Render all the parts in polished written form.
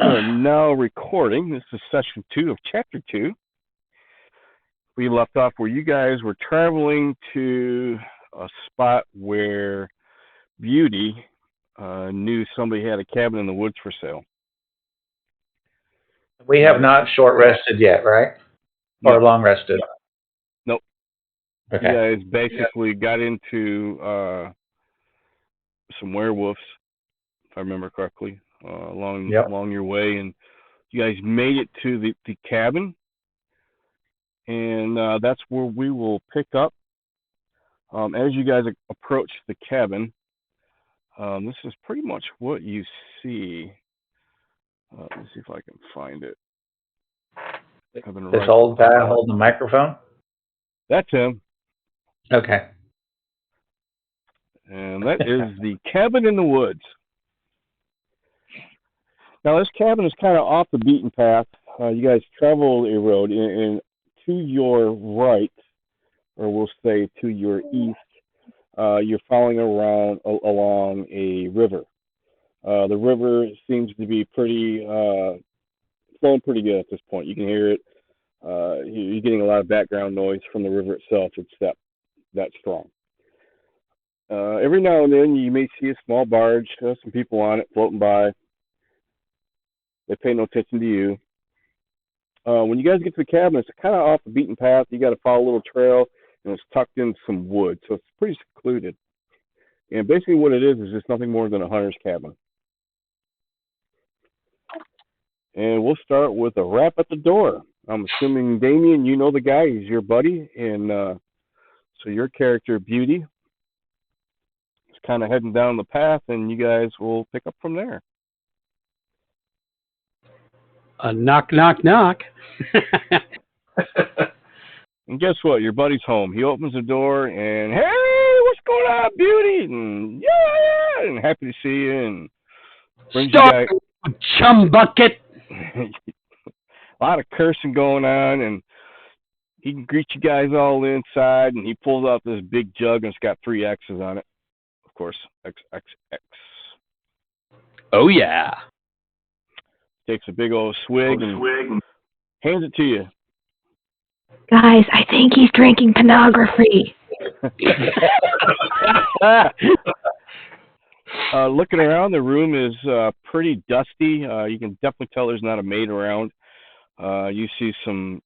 We are now recording. This is session 2 of chapter 2. We left off where you guys were traveling to a spot where Beauty knew somebody had a cabin in the woods for sale. We have not short rested yet, right? Nope. Or long rested? Nope. Okay. You guys basically got into some werewolves, if I remember correctly, along your way, and you guys made it to the cabin, and that's where we will pick up. As you guys approach the cabin, this is pretty much what you see. Let's see if I can find it. This old guy holding the microphone? That's him. Okay. And that is the cabin in the woods. Now, this cabin is kind of off the beaten path. You guys travel a road, and to your right, or we'll say to your east, you're following along a river. The river seems to be flowing pretty good at this point. You can hear it. You're getting a lot of background noise from the river itself. It's that strong. Every now and then you may see a small barge, some people on it floating by. They pay no attention to you. When you guys get to the cabin, it's kind of off the beaten path. You got to follow a little trail, and it's tucked in some wood, so it's pretty secluded. And basically what it is just nothing more than a hunter's cabin. And we'll start with a rap at the door. I'm assuming, Damien, you know the guy. He's your buddy. And so your character, Beauty, is kind of heading down the path, and you guys will pick up from there. Knock, knock, knock. And guess what? Your buddy's home. He opens the door, and, hey, what's going on, Beauty? And, yeah, and happy to see you. And brings Start you guys, chum bucket. A lot of cursing going on, and he can greet you guys all inside, and he pulls out this big jug, and it's got 3 X's on it. Of course, XXX. Oh, yeah. Takes a big old swig and hands it to you. Guys, I think he's drinking pornography. Looking around, the room is pretty dusty. You can definitely tell there's not a maid around. You see some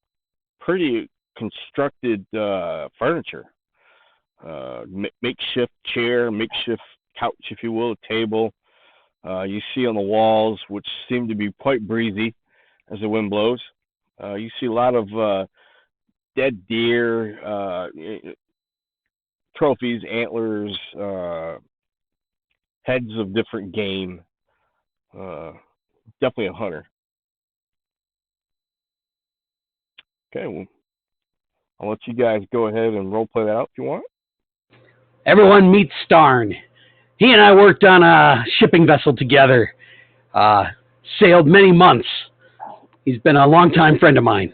pretty constructed furniture. Makeshift chair, makeshift couch, if you will, a table. You see on the walls, which seem to be quite breezy as the wind blows. You see a lot of dead deer, trophies, antlers, heads of different game. Definitely a hunter. Okay, well, I'll let you guys go ahead and role play that out if you want. Everyone meet Starn. He and I worked on a shipping vessel together. Sailed many months. He's been a longtime friend of mine.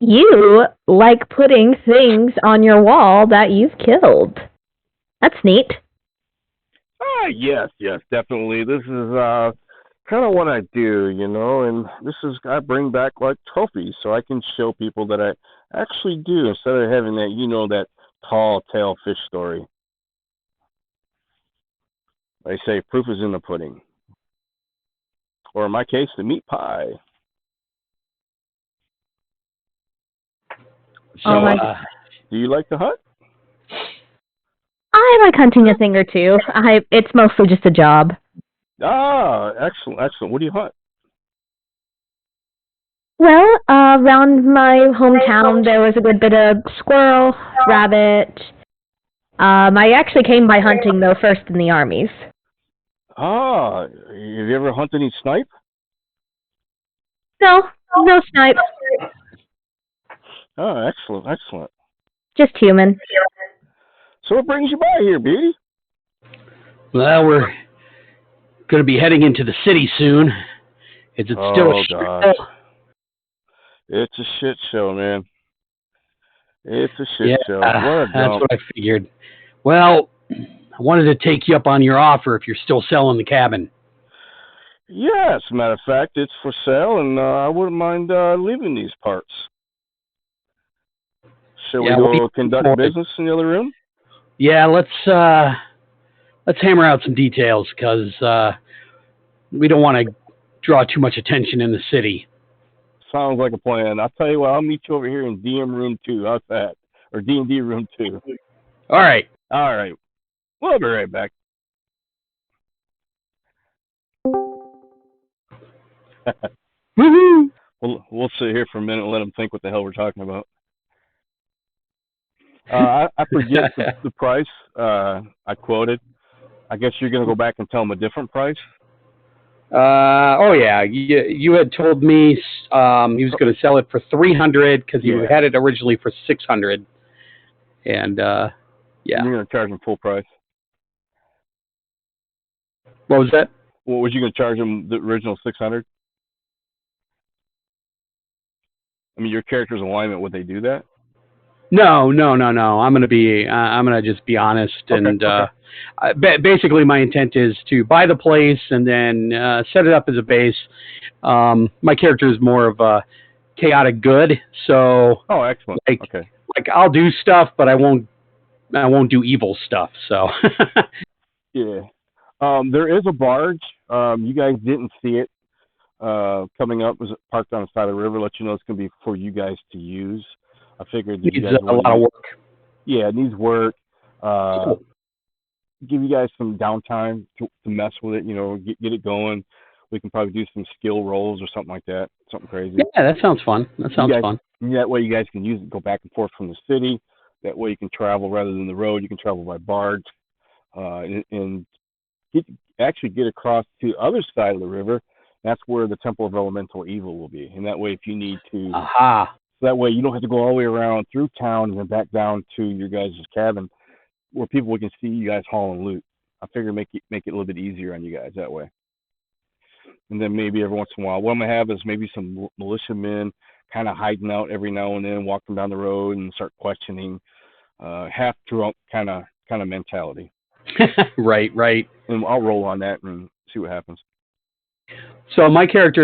You like putting things on your wall that you've killed. That's neat. Yes, definitely. This is kind of what I do, and I bring back like trophies so I can show people that I actually do instead of having that, that tall tale fish story. They say proof is in the pudding. Or in my case, the meat pie. So, do you like to hunt? I like hunting a thing or two. It's mostly just a job. Ah, excellent. What do you hunt? Well, around my hometown, there was a good bit of squirrel, rabbit. I actually came by hunting, though, first in the armies. Ah, have you ever hunted any snipe? No snipe. Oh, excellent. Just human. So what brings you by here, Beauty? Well, we're going to be heading into the city soon. It's still a shit show. It's a shit show, man. It's a shit show. That's what I figured. Well, I wanted to take you up on your offer if you're still selling the cabin. Yeah, as a matter of fact, it's for sale, and I wouldn't mind leaving these parts. Shall we go conduct business in the other room? Yeah, let's hammer out some details, because we don't want to draw too much attention in the city. Sounds like a plan. I'll tell you what, I'll meet you over here in DM room 2. How's that? Or D&D room 2. All right. All right. We'll be right back. Woohoo! We'll sit here for a minute and let them think what the hell we're talking about. I forget the price I quoted. I guess you're going to go back and tell them a different price? Oh, yeah. You had told me he was going to sell it for $300 because he had it originally for $600. And, yeah. You're going to charge him full price. What was that? What was you going to charge him the original $600? I mean, your character's alignment, would they do that? No. I'm gonna just be honest, and basically my intent is to buy the place and then set it up as a base. My character is more of a chaotic good, so excellent. Like I'll do stuff, but I won't do evil stuff. So yeah, there is a barge. You guys didn't see it coming up. Was parked on the side of the river. Let you know it's going to be for you guys to use. I figured that it needs a lot of work. Yeah, it needs work. Give you guys some downtime to mess with it. You know, get it going. We can probably do some skill rolls or something like that. Something crazy. Yeah, that sounds fun. Fun. That way you guys can use it, go back and forth from the city. That way you can travel rather than the road. You can travel by barge, and get across to the other side of the river. That's where the Temple of Elemental Evil will be. And that way, if you need to, that way you don't have to go all the way around through town and then back down to your guys' cabin, where people can see you guys hauling loot. I figure make it a little bit easier on you guys that way. And then maybe every once in a while, what I'm gonna have is maybe some militiamen kind of hiding out every now and then, walking down the road and start questioning, half drunk kind of mentality. Right. And I'll roll on that and see what happens. So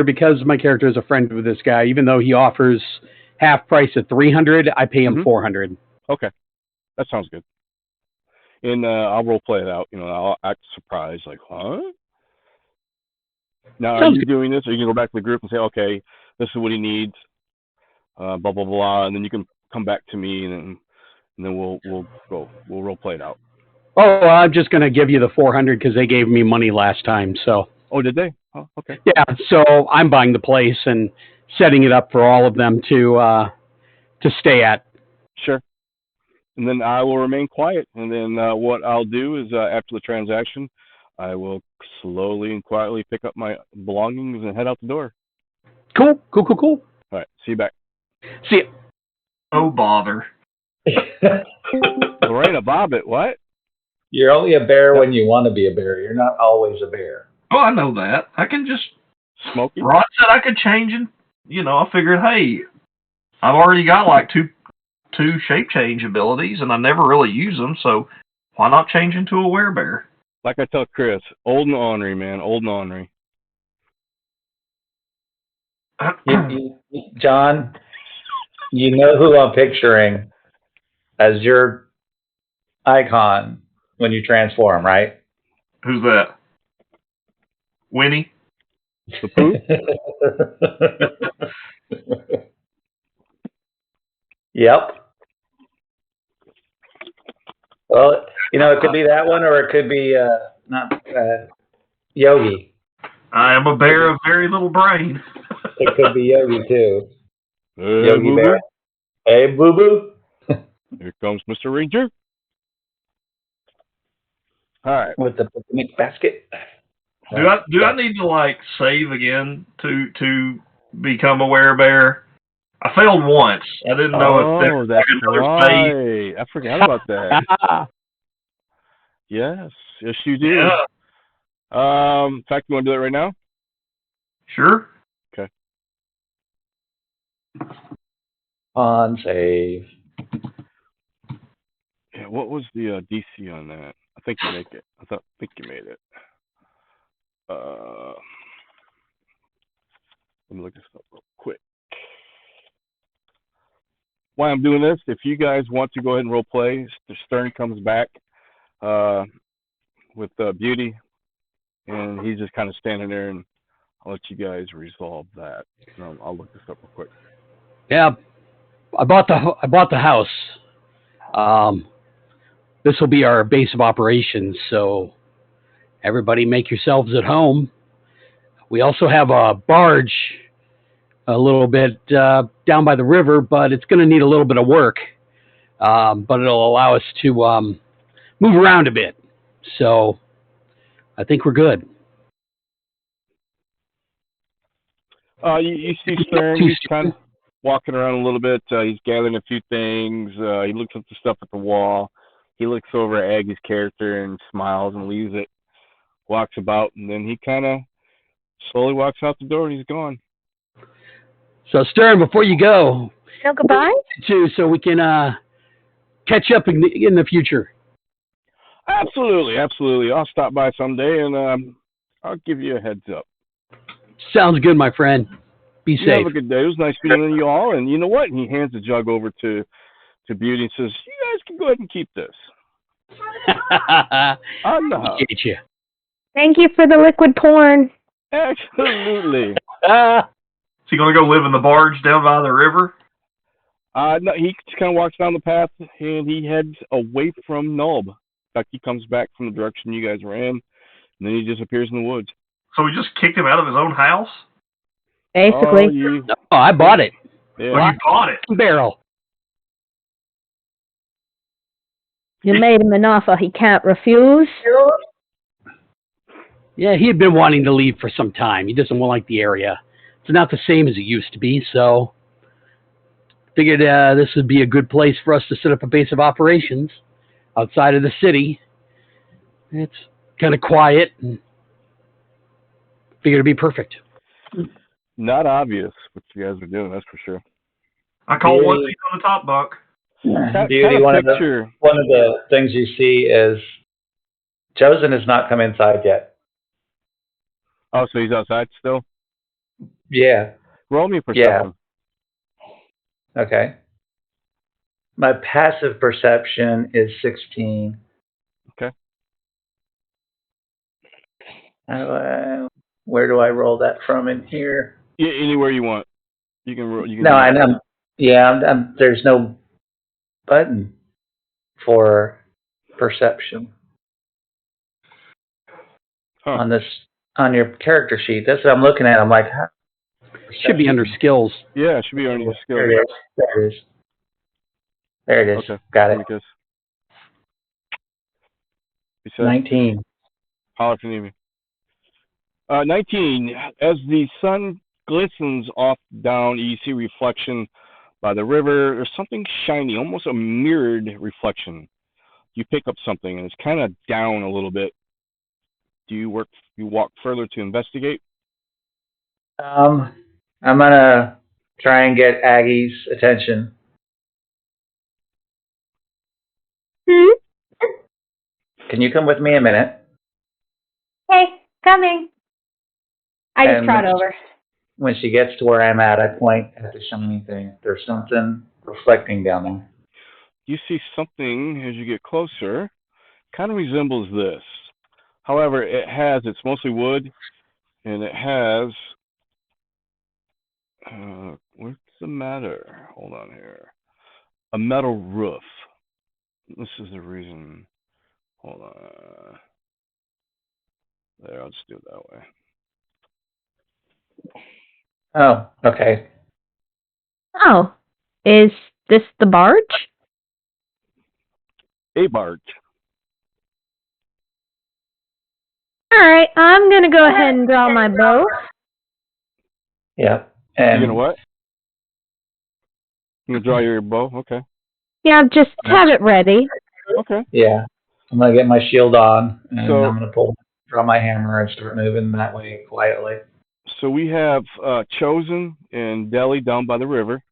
because my character is a friend with this guy, even though he offers half price at $300, I pay him $400. Okay, that sounds good. And I'll role play it out. You know, I'll act surprised, like, huh? Now, are you doing this? Or you can go back to the group and say, okay, this is what he needs, blah blah blah, and then you can come back to me, and then we'll role play it out. Oh, I'm just gonna give you the $400 because they gave me money last time. So. Oh, did they? Oh, okay. Yeah, so I'm buying the place and setting it up for all of them to stay at. Sure. And then I will remain quiet. And then what I'll do is after the transaction, I will slowly and quietly pick up my belongings and head out the door. Cool. All right. See you back. See you. Oh, bother. Lorena Bobbitt, what? You're only a bear when you want to be a bear. You're not always a bear. Oh, I know that. I can just... Smokey? Rod said I could change and, I figured, hey, I've already got like two shape change abilities and I never really use them, so why not change into a werebear? Like I tell Chris, old and ornery, man. Old and ornery. John, you know who I'm picturing as your icon when you transform, right? Who's that? Winnie? The Pooh? Yep. Well, it could be that one, or it could be Yogi. I am a bear of very little brain. It could be Yogi too. Hey, Yogi boo-boo. Bear. Hey, boo boo. Here comes Mr. Ranger. All right. With the picnic basket. Do I need to save again to become a werebear? I failed once. I didn't know if there was another save. I forgot about that. Yes, you do. Yeah. In fact, you want to do that right now? Sure. Okay. On save. Yeah. What was the DC on that? I think you make it. I think you made it. Let me look this up real quick. Why I'm doing this, if you guys want to go ahead and role play, Stern comes back with Beauty, and he's just kind of standing there, and I'll let you guys resolve that. I'll look this up real quick. Yeah, I bought the house. This will be our base of operations, so everybody make yourselves at home. We also have a barge a little bit down by the river, but it's going to need a little bit of work. But it'll allow us to move around a bit. So I think we're good. You see Stern, he's kind of walking around a little bit. He's gathering a few things. He looks at the stuff at the wall. He looks over at Aggie's character and smiles and leaves it, walks about, and then he kind of slowly walks out the door and he's gone. So Stern, before you go, goodbye. So we can catch up in the future. Absolutely. I'll stop by someday and I'll give you a heads up. Sounds good, my friend. Be safe. Have a good day. It was nice meeting you all. And you know what? And he hands the jug over to Beauty and says, "You guys can go ahead and keep this." Appreciate you. Thank you for the liquid porn. Absolutely. Is he going to go live in the barge down by the river? No, he just kind of walks down the path and he heads away from Nulb. In fact, he comes back from the direction you guys were in, and then he disappears in the woods. So we just kicked him out of his own house? Basically. Oh, I bought it. Yeah. Oh, you bought it? Barrel. You made him an offer he can't refuse. Yeah, he had been wanting to leave for some time. He doesn't like the area. It's not the same as it used to be, so figured this would be a good place for us to set up a base of operations outside of the city. It's kind of quiet, and figured it'd be perfect. Not obvious what you guys are doing, that's for sure. I call one seat on the top bunk. Beauty, one of the things you see is Chosen has not come inside yet. Oh, so he's outside still? Yeah. Roll me a perception. Yeah. Okay. My passive perception is 16. Okay. Where do I roll that from in here? Yeah, anywhere you want. You can roll. No, I know. Yeah, there's no button for perception on your character sheet. That's what I'm looking at. I'm like, should be under skills. Yeah, it should be under your skills. There it is. Okay. Got it. 19. Holler if you need me. 19. As the sun glistens off down, you see reflection by the river. There's something shiny, almost a mirrored reflection. You pick up something, and it's kind of down a little bit. Do you walk further to investigate? I'm gonna try and get Aggie's attention. Can you come with me a minute? Hey, coming. I just trot over. When she gets to where I'm at, I point at the shiny thing. There's something reflecting down there. You see something as you get closer, kind of resembles this. However, it's mostly wood, and it has, what's the matter? Hold on here. A metal roof. This is the reason. Hold on. There, I'll just do it that way. Oh, okay. Oh, is this the barge? A barge. All right, I'm going to go ahead and draw my bow. Yeah. And you're going to what? You're going to draw your bow? Okay. Yeah, just have it ready. Okay. Yeah. I'm going to get my shield on, and I'm going to draw my hammer and start moving that way quietly. So we have Chosen and Deli down by the river.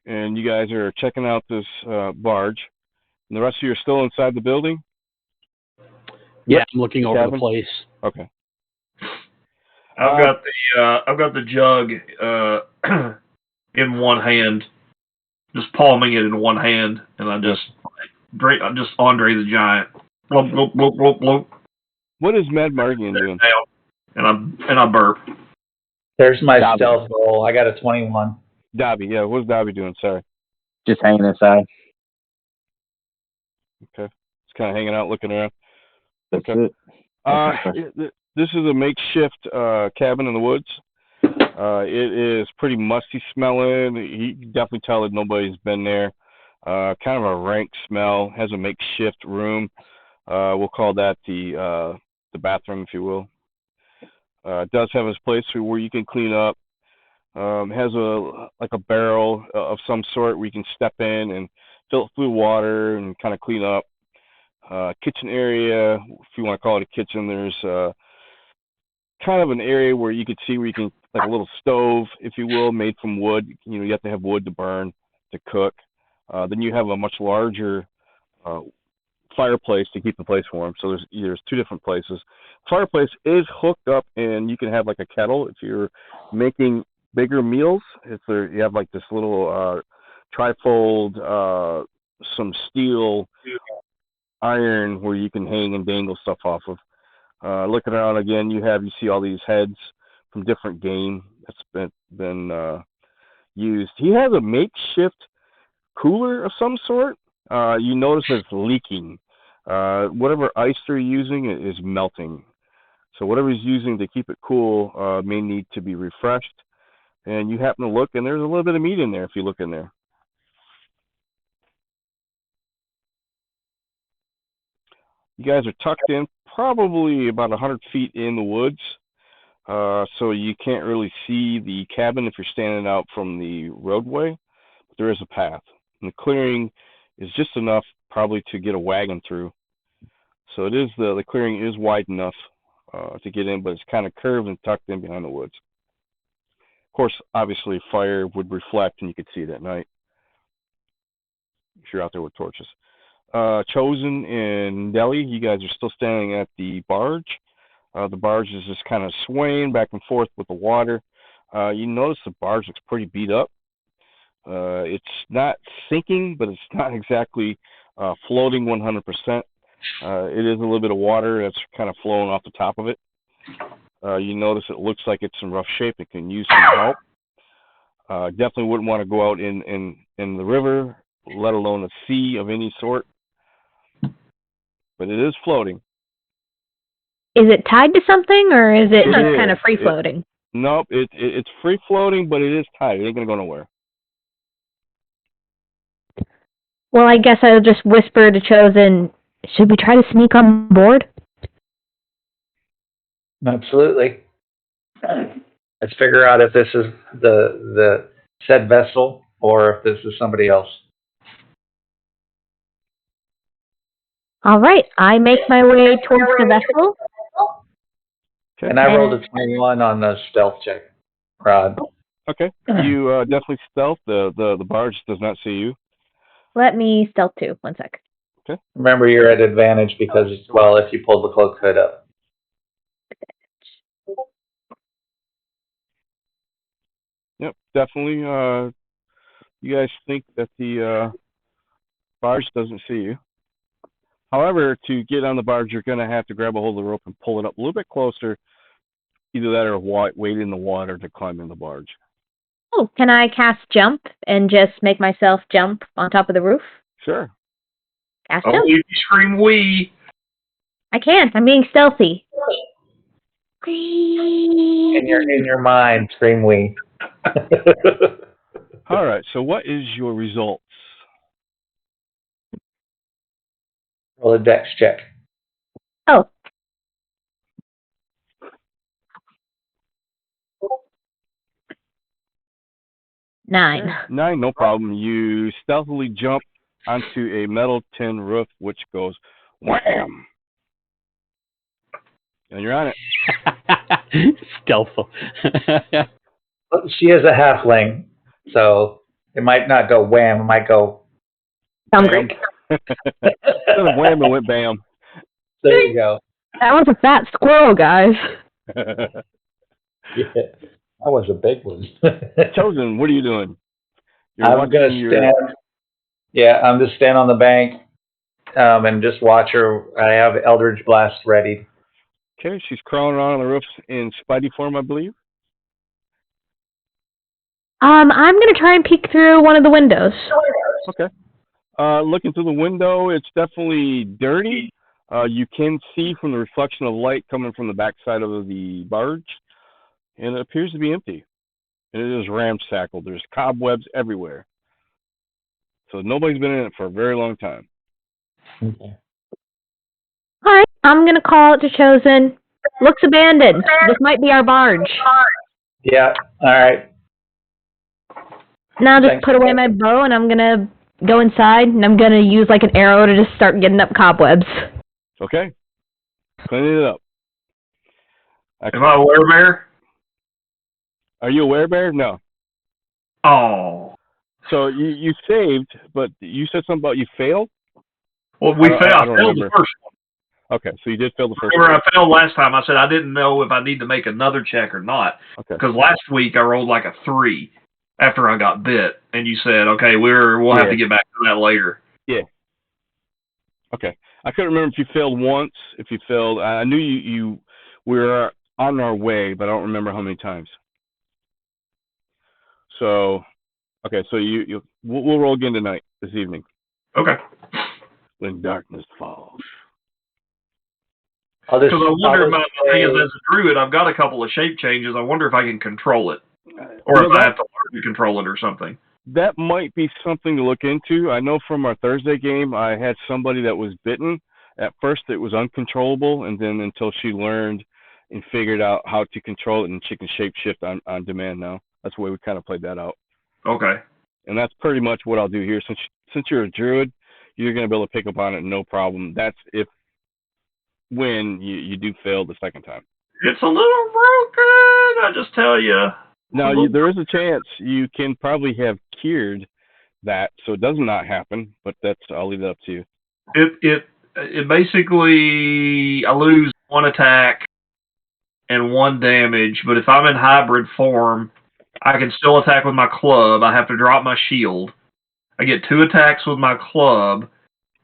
And you guys are checking out this barge. And the rest of you are still inside the building? Yeah, I'm looking over the place. Okay. I've got the jug in one hand, just palming it in one hand, and I'm just Andre the Giant. Blump, blump, blump, blump, blump. What is Mad Mardian doing? And I burp. There's my Dobby. stealth roll. I got a 21. Dobby, yeah. What's Dobby doing? Sorry. Just hanging inside. Okay. Just kind of hanging out, looking around. That's Okay. it. This is a makeshift cabin in the woods. It is pretty musty smelling. You can definitely tell that nobody's been there. Kind of a rank smell. Has a makeshift room. We'll call that the bathroom, if you will. It does have a place where you can clean up. Has a barrel of some sort where you can step in and fill it full of water and kind of clean up. Kitchen area, if you want to call it a kitchen, there's kind of an area where you could see where you can, like a little stove, if you will, made from wood. You have to have wood to burn, to cook. Then you have a much larger fireplace to keep the place warm. So there's two different places. Fireplace is hooked up, and you can have like a kettle if you're making bigger meals. You have like this little trifold, some steel iron where you can hang and dangle stuff off of. Looking around again, you see all these heads from different game that's been used. He has a makeshift cooler of some sort. You notice that it's leaking. Whatever ice they're using is melting. So whatever he's using to keep it cool may need to be refreshed. And you happen to look, and there's a little bit of meat in there if you look in there. You guys are tucked in probably about 100 feet in the woods, so you can't really see the cabin if you're standing out from the roadway. But there is a path, and the clearing is just enough probably to get a wagon through. So it is the clearing is wide enough to get in, but it's kind of curved and tucked in behind the woods. Of course, obviously, fire would reflect, and you could see it at night if you're out there with torches. Chosen and Deli, you guys are still standing at the barge. The barge is just kind of swaying back and forth with the water. You notice the barge looks pretty beat up. It's not sinking, but it's not exactly floating 100%. It is a little bit of water that's kind of flowing off the top of it. You notice it looks like it's in rough shape. It can use some help. Definitely wouldn't want to go out in the river, let alone a sea of any sort. But it is floating. Is it tied to something, or is it just kind of free floating? Nope, it's free floating, but it is tied. It ain't gonna go nowhere. Well, I guess I'll just whisper to Chosen, should we try to sneak on board? Absolutely. Let's figure out if this is the said vessel or if this is somebody else. All right, I make my way towards the vessel. Okay. And I rolled a 21 on the stealth check, Rod. Okay. You definitely stealth. The barge does not see you. Let me stealth too. 1 sec. Okay. Remember, you're at advantage because, well, if you pulled the cloak hood up. Yep, definitely. You guys think that the barge doesn't see you. However, to get on the barge, you're going to have to grab a hold of the rope and pull it up a little bit closer. Either that or wait in the water to climb in the barge. Oh, can I cast jump and just make myself jump on top of the roof? Sure. Cast Oh, jump. you scream wee. I can't. I'm being stealthy. In your mind, scream we. All right, so what is your results? Roll a dex check. Oh. Nine, no problem. You stealthily jump onto a metal tin roof, which goes wham, and you're on it. Stealthful. She is a halfling, so it might not go wham. It might go. sounds great. Instead of wham, it went bam. There you go. That was a fat squirrel, guys. Yeah, that was a big one. Chosen, what are you doing? You're I'm gonna stand. Yeah, I'm just stand on the bank, and just watch her. I have Eldritch Blast ready. Okay, she's crawling around on the roof in Spidey form, I believe. I'm gonna try and peek through one of the windows. Okay. Looking through the window, it's definitely dirty. You can see from the reflection of light coming from the backside of the barge, and it appears to be empty. And it is ramshackle. There's cobwebs everywhere. So nobody's been in it for a very long time. Okay. Alright, I'm gonna call it to Chosen. Looks abandoned. This might be our barge. Yeah. All right. Now I'll just Thanks. put away my bow and I'm gonna go inside and I'm gonna use like an arrow to just start getting up cobwebs. Okay. Cleaning it up. Am I a werebear? Are you a werebear? No. Oh. So you saved, but you said something about you failed? Well, I failed the remember. first one. Okay, so you did fail the first Remember, one. I failed last time. I said I didn't know if I need to make another check or not. Okay. Because last week I rolled like a 3 after I got bit, and you said, okay, we'll have to get back to that later. Yeah. Okay. I couldn't remember if you failed once, if you failed. I knew you were on our way, but I don't remember how many times. So, okay, so we'll roll again tonight, this evening. Okay. When darkness falls. Because I wonder about the thing is, as a druid, I've got a couple of shape changes. I wonder if I can control it, or if I have to learn to control it or something. That might be something to look into. I know from our Thursday game, I had somebody that was bitten. At first, it was uncontrollable, and then until she learned and figured out how to control it, and she can shapeshift on demand now. That's the way we kind of played that out. Okay. And that's pretty much what I'll do here. Since you're a druid, you're going to be able to pick up on it, no problem. That's when you do fail the second time. It's a little broken, I just tell you. Now, there is a chance you can probably have cured that, so it does not happen, but I'll leave that up to you. It basically, I lose 1 attack and 1 damage, but if I'm in hybrid form, I can still attack with my club. I have to drop my shield. I get 2 attacks with my club.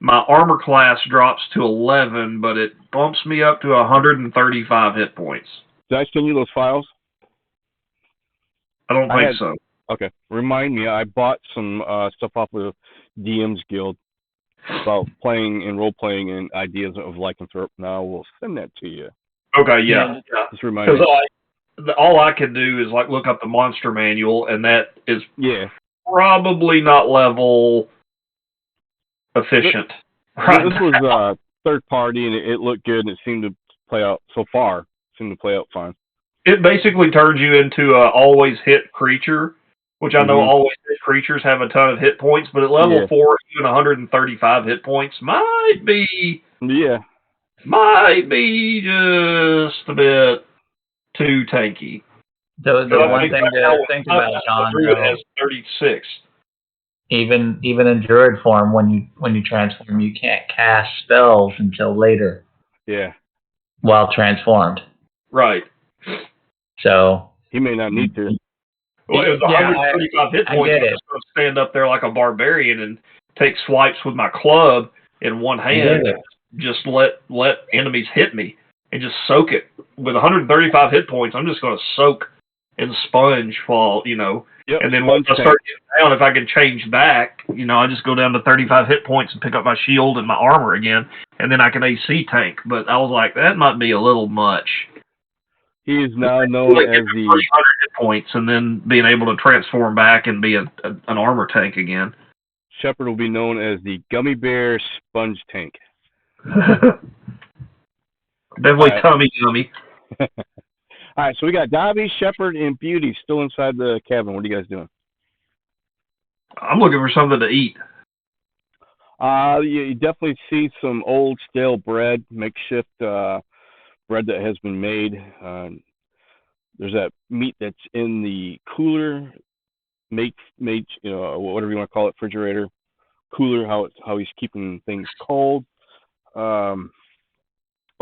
My armor class drops to 11, but it bumps me up to 135 hit points. Did I send you those files? I don't think so. Okay. Remind me, I bought some stuff off of DM's Guild about playing and role-playing and ideas of lycanthrope. Now we'll send that to you. Okay, yeah. Just remind me. Because all I can do is look up the monster manual, and that is probably not level efficient. This was third party, and it looked good, and it seemed to play out so far. Seemed to play out fine. It basically turns you into a always hit creature, which I know always hit creatures have a ton of hit points, but at level 4, even 135 hit points might be just a bit too tanky. The one thing to think about, John, Druid has 36. Even in druid form, when you transform, you can't cast spells until later. Yeah. While transformed. Right. So he may not need to. Well, it was 135 hit points. I'm just going to stand up there like a barbarian and take swipes with my club in one hand. Just let enemies hit me and just soak it. With 135 hit points, I'm just going to soak and sponge while, Yep. And then once I start getting down, if I can change back, I just go down to 35 hit points and pick up my shield and my armor again, and then I can AC tank. But I was like, that might be a little much. He is now known as the 300 hit points, and then being able to transform back and be an armor tank again. Shepard will be known as the Gummy Bear Sponge Tank. Definitely tummy gummy. All right, so we got Dobby, Shepard, and Beauty still inside the cabin. What are you guys doing? I'm looking for something to eat. You definitely see some old stale bread, makeshift bread that has been made. There's that meat that's in the cooler, whatever you want to call it, refrigerator, cooler. How he's keeping things cold. Other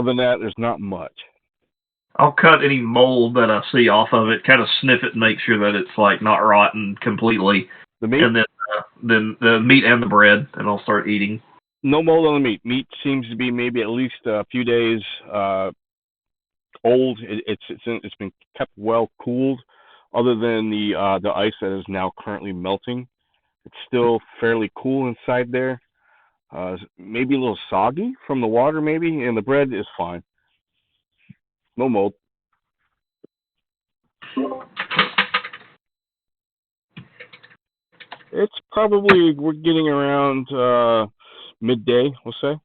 than that, there's not much. I'll cut any mold that I see off of it, kind of sniff it and make sure that it's like not rotten completely. The meat? And then the meat and the bread, and I'll start eating. No mold on the meat. Meat seems to be maybe at least a few days old. It's been kept well cooled. Other than the ice that is now currently melting, it's still fairly cool inside there. Maybe a little soggy from the water, maybe, and the bread is fine. No mold. It's probably, we're getting around midday, we'll say.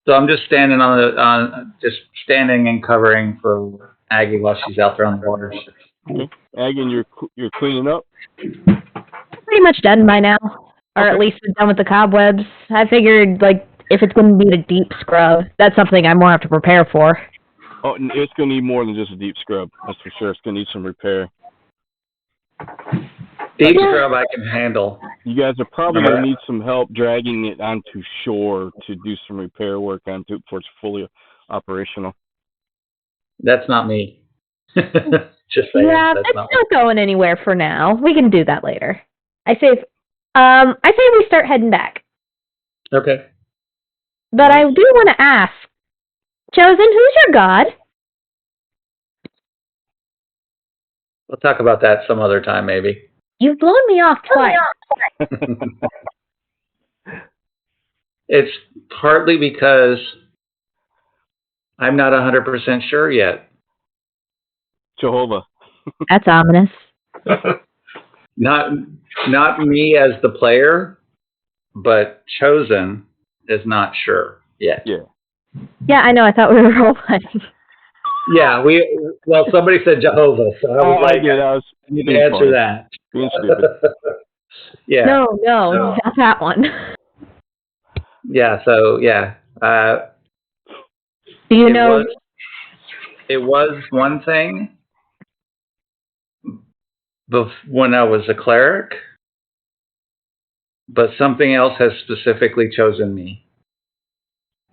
So I'm just standing just standing and covering for Aggie while she's out there on the waters. Okay. Aggie, you're cleaning up? Pretty much done by now. Or at least done with the cobwebs. I figured, like, if it's going to be a deep scrub, that's something I more have to prepare for. Oh, it's going to need more than just a deep scrub. That's for sure. It's going to need some repair. Deep scrub I can handle. You guys are probably going to need some help dragging it onto shore to do some repair work onto it before it's fully operational. That's not me. Just saying. Yeah, it's not going anywhere for now. We can do that later. I say we start heading back. Okay. But I do want to ask, Chosen, who's your god? We'll talk about that some other time, maybe. You've blown me off twice. It's partly because I'm not 100% sure yet. Jehovah. That's ominous. Not me as the player, but Chosen is not sure yet. Yeah. Yeah, I know. I thought we were role playing. Yeah, well, somebody said Jehovah, so I was like, I need to answer that. Being stupid. Yeah. No, not that one. Yeah, so, yeah. Do you know? It was one thing when I was a cleric, but something else has specifically chosen me.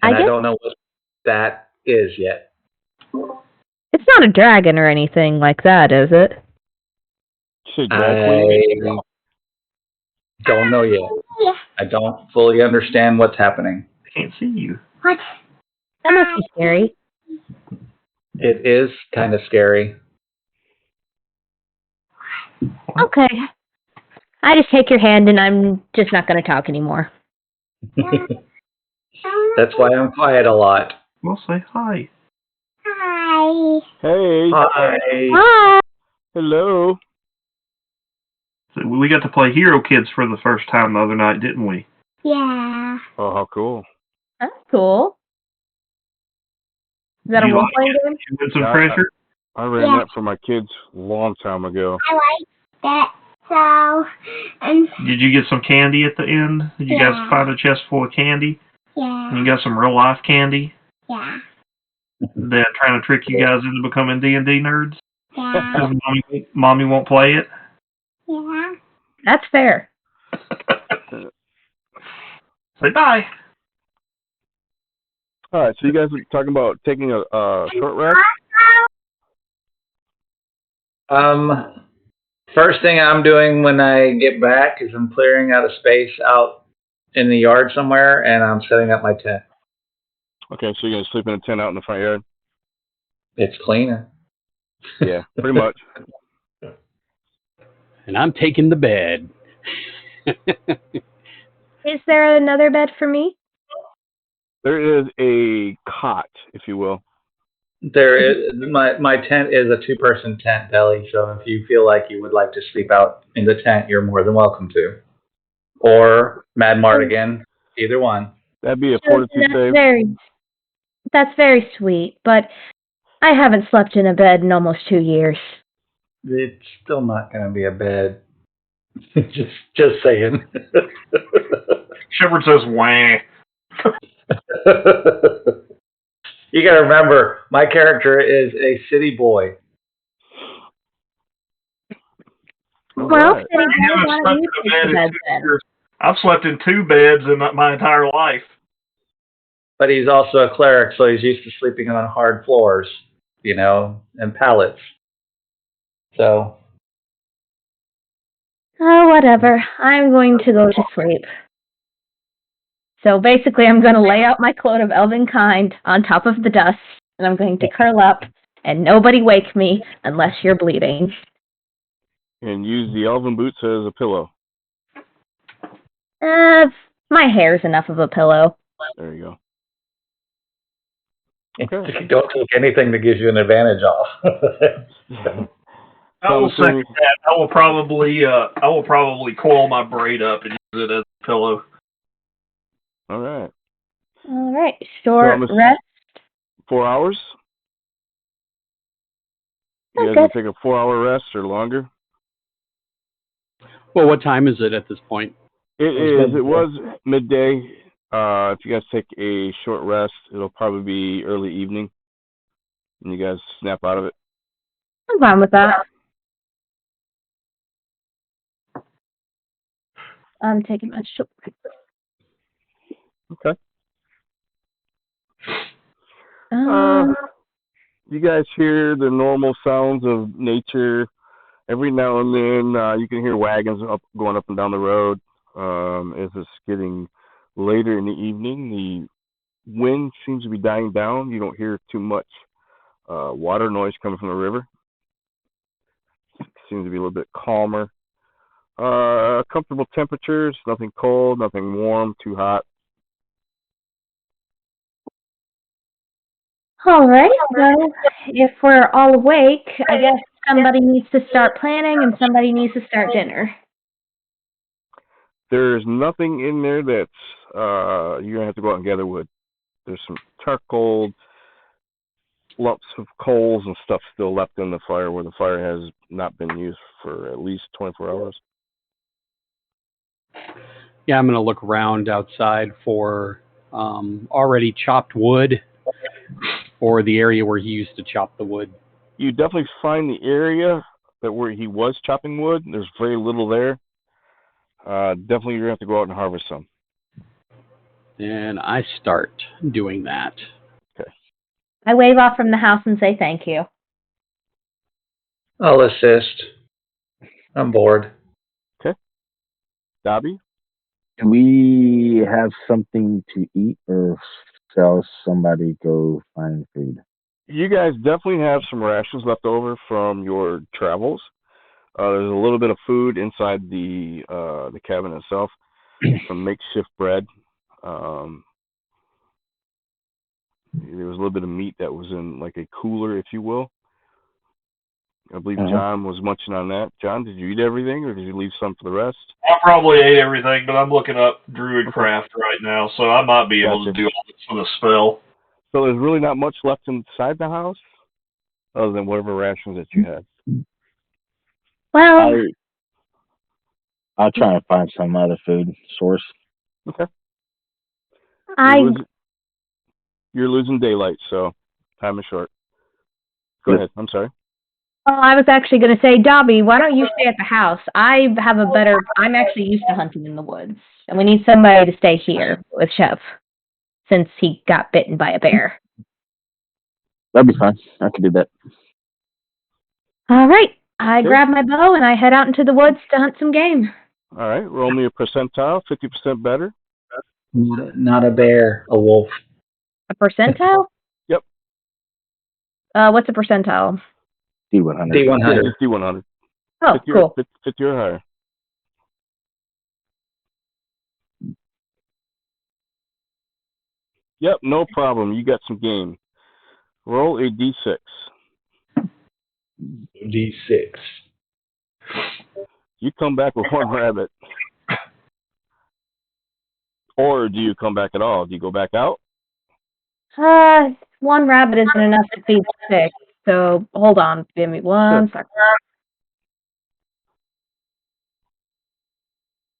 And I don't know what that is yet. It's not a dragon or anything like that, is it? I don't know yet. I don't fully understand what's happening. I can't see you. What? That must be scary. It is kind of scary. Okay. I just take your hand and I'm just not going to talk anymore. That's why I'm quiet a lot. We'll say hi. Hi. Hey. Hi. Hi. Hello. So we got to play Hero Kids for the first time the other night, didn't we? Yeah. Oh, how cool. That's cool. Is that a role-playing game? You had some pressure? I ran that for my kids a long time ago. I like that. So, and Did you get some candy at the end? Did you guys find a chest full of candy? yeah, And you got some real life candy? yeah, That trying to trick you guys into becoming D&D nerds? yeah, Because mommy won't play it? yeah. That's fair. Say bye. All right, so you guys are talking about taking a short rest? First thing I'm doing when I get back is I'm clearing out a space out in the yard somewhere, and I'm setting up my tent. Okay, so you're going to sleep in a tent out in the front yard? It's cleaner. Yeah, pretty much. And I'm taking the bed. Is there another bed for me? There is a cot, if you will. There is my tent is a 2-person tent, Belly. So if you feel like you would like to sleep out in the tent, you're more than welcome to. Or Mad Mardigan, either one. That'd be a fortitude save. That's very sweet, but I haven't slept in a bed in almost 2 years. It's still not going to be a bed. just saying. Shepard says, wah. You got to remember, my character is a city boy. Well, Right. I've slept in 2 beds in my entire life. but he's also a cleric, so he's used to sleeping on hard floors, and pallets. So. Oh, whatever. I'm going to go to sleep. So basically, I'm going to lay out my cloak of elven kind on top of the dust, and I'm going to curl up, and nobody wake me unless you're bleeding. And use the elven boots as a pillow. My hair's enough of a pillow. There you go. Okay. You don't take anything that gives you an advantage off. I will second that. I will probably coil my braid up and use it as a pillow. All right. Short rest. 4 hours? You guys want to take a 4-hour rest or longer? Well, what time is it at this point? It was midday. If you guys take a short rest, it'll probably be early evening. And you guys snap out of it. I'm fine with that. I'm taking my short rest. Okay. You guys hear the normal sounds of nature. Every now and then, you can hear wagons going up and down the road. As it's getting later in the evening, the wind seems to be dying down. You don't hear too much water noise coming from the river. It seems to be a little bit calmer. Comfortable temperatures, nothing cold, nothing warm, too hot. All right, well, if we're all awake, I guess somebody needs to start planning and somebody needs to start dinner. There's nothing in there that's you're going to have to go out and gather wood. There's some charcoal, lumps of coals and stuff still left in the fire where the fire has not been used for at least 24 hours. Yeah, I'm going to look around outside for already chopped wood or the area where he used to chop the wood. You definitely find the area where he was chopping wood. There's very little there. Definitely you're going to have to go out and harvest some. And I start doing that. Okay. I wave off from the house and say thank you. I'll assist. I'm bored. Okay. Dobby? Do we have something to eat, or shall somebody go find food? You guys definitely have some rations left over from your travels. There's a little bit of food inside the cabin itself. Some makeshift bread. There was a little bit of meat that was in like a cooler, if you will. I believe John was munching on that. John, did you eat everything, or did you leave some for the rest? I probably ate everything, but I'm looking up Druidcraft right now, so I might be able to do all this with a spell. So there's really not much left inside the house, other than whatever rations that you had. Well, I'll try and find some other food source. Okay. I You're losing daylight, so time is short. Go ahead. I'm sorry. I was actually going to say, Dobby, why don't you stay at the house? I'm actually used to hunting in the woods, and we need somebody to stay here with Chef, since he got bitten by a bear. That'd be fine. I could do that. All right. I grab my bow and I head out into the woods to hunt some game. All right. Roll me a percentile, 50% better. Not a bear, a wolf. A percentile? Yep. What's a percentile? D100. D100. Just D100. Oh, 50 cool. 50 or higher. Yep, no problem. You got some game. Roll a D6. D6. You come back with one rabbit. Or do you come back at all? Do you go back out? One rabbit isn't enough to feed 6. So hold on, give me one second.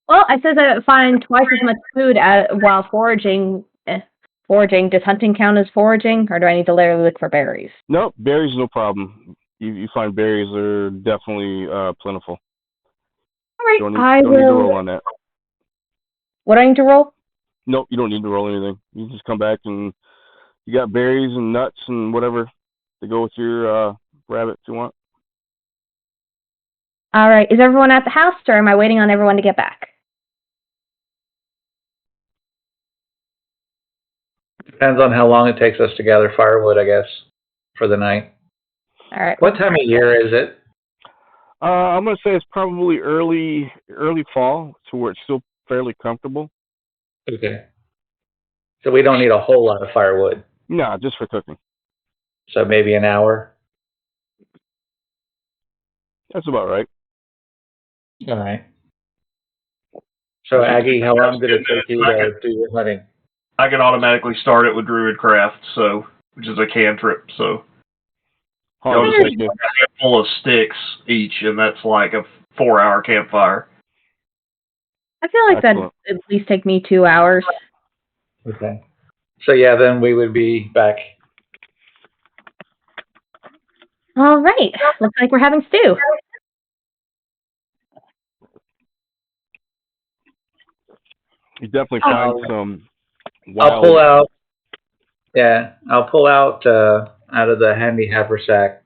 Well, it says I find twice as much food while foraging. Foraging, does hunting count as foraging, or do I need to literally look for berries? Nope, berries no problem. You find berries are definitely plentiful. All right, Don't need I to will. roll on that. What do I need to roll? Nope, you don't need to roll anything. You just come back and you got berries and nuts and whatever to go with your rabbit if you want. All right. Is everyone at the house, or am I waiting on everyone to get back? Depends on how long it takes us to gather firewood, I guess, for the night. All right. What time of year is it? I'm gonna say it's probably early fall, to where it's still fairly comfortable. Okay. So we don't need a whole lot of firewood. Nah, just for cooking. So maybe an hour. That's about right. All right. So Aggie, how long did it take you to do your hunting? I can automatically start it with Druidcraft, so which is a cantrip. So How y'all long just does it take you? make a handful of sticks each, and that's like a 4-hour campfire. I feel like that'd Excellent. at least take me 2 hours. Okay. So yeah, then we would be back. All right. Looks like we're having stew. You definitely find some I'll wild. pull out. Yeah, I'll pull out of the handy haversack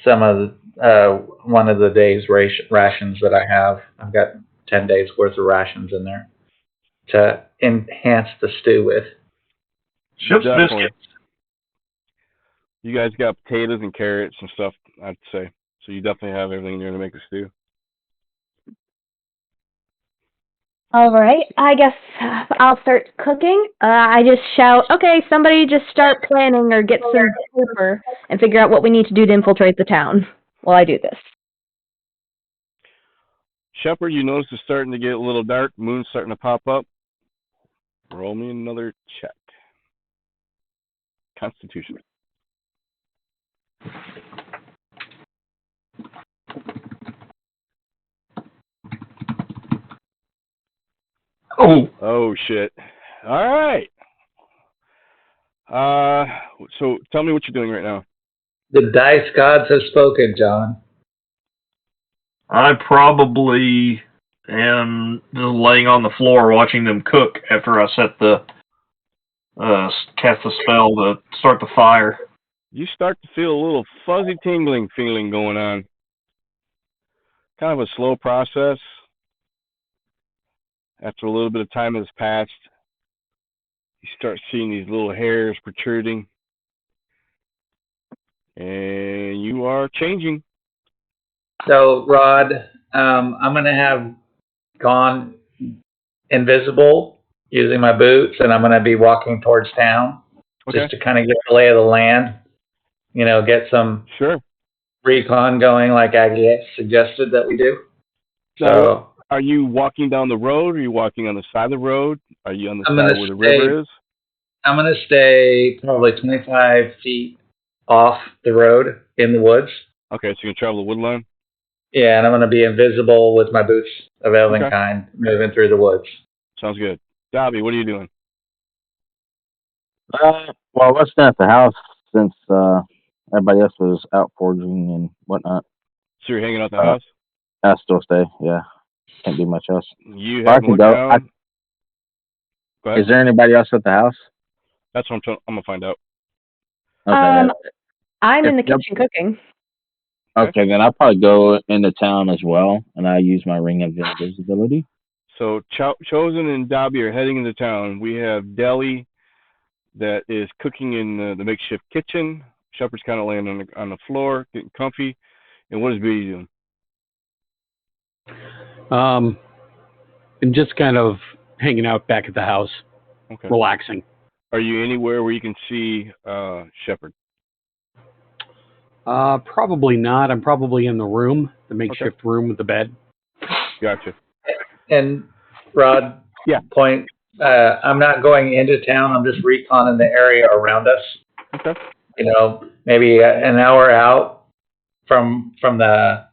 some of one of the day's rations that I have. I've got 10 days worth of rations in there to enhance the stew with. Ship's Definitely. biscuits. You guys got potatoes and carrots and stuff, I'd say. So you definitely have everything there to make a stew. All right. I guess I'll start cooking. I just shout, okay, somebody just start planning or get some paper and figure out what we need to do to infiltrate the town while I do this. Shepard, you notice it's starting to get a little dark. Moon's starting to pop up. Roll me another check. Constitution. Oh shit. All right. So tell me what you're doing right now. The dice gods have spoken, John. I probably am just laying on the floor watching them cook after I set the cast the spell to start the fire. You start to feel a little fuzzy tingling feeling going on. Kind of a slow process. After a little bit of time has passed, you start seeing these little hairs protruding. And you are changing. So, Rod, I'm going to have gone invisible using my boots, and I'm going to be walking towards town just to kind of get the lay of the land, get some recon going like Aggie suggested that we do. So, are you walking down the road? Or are you walking on the side of the road? Are you on the side where the river is? I'm going to stay probably 25 feet off the road in the woods. Okay, so you can travel the wood line? Yeah, and I'm going to be invisible with my boots of elven kind, moving through the woods. Sounds good. Dobby, what are you doing? Well, I was staying at the house since everybody else was out foraging and whatnot. So you're hanging out at the house? I still stay, yeah. Can't do much else. You have to go ahead. Is there anybody else at the house? That's what I'm going to find out. Okay. I'm in the kitchen cooking. Okay, then I'll probably go into town as well, and I use my ring of invisibility. So Chosen and Dobby are heading into town. We have Deli that is cooking in the makeshift kitchen. Shepard's kind of laying on the floor, getting comfy. And what is Beauty doing? And just kind of hanging out back at the house, relaxing. Are you anywhere where you can see Shepard? Probably not. I'm probably in the room, the makeshift room with the bed. Gotcha. And Rod, point. I'm not going into town. I'm just reconning the area around us. Okay. Maybe an hour out from the.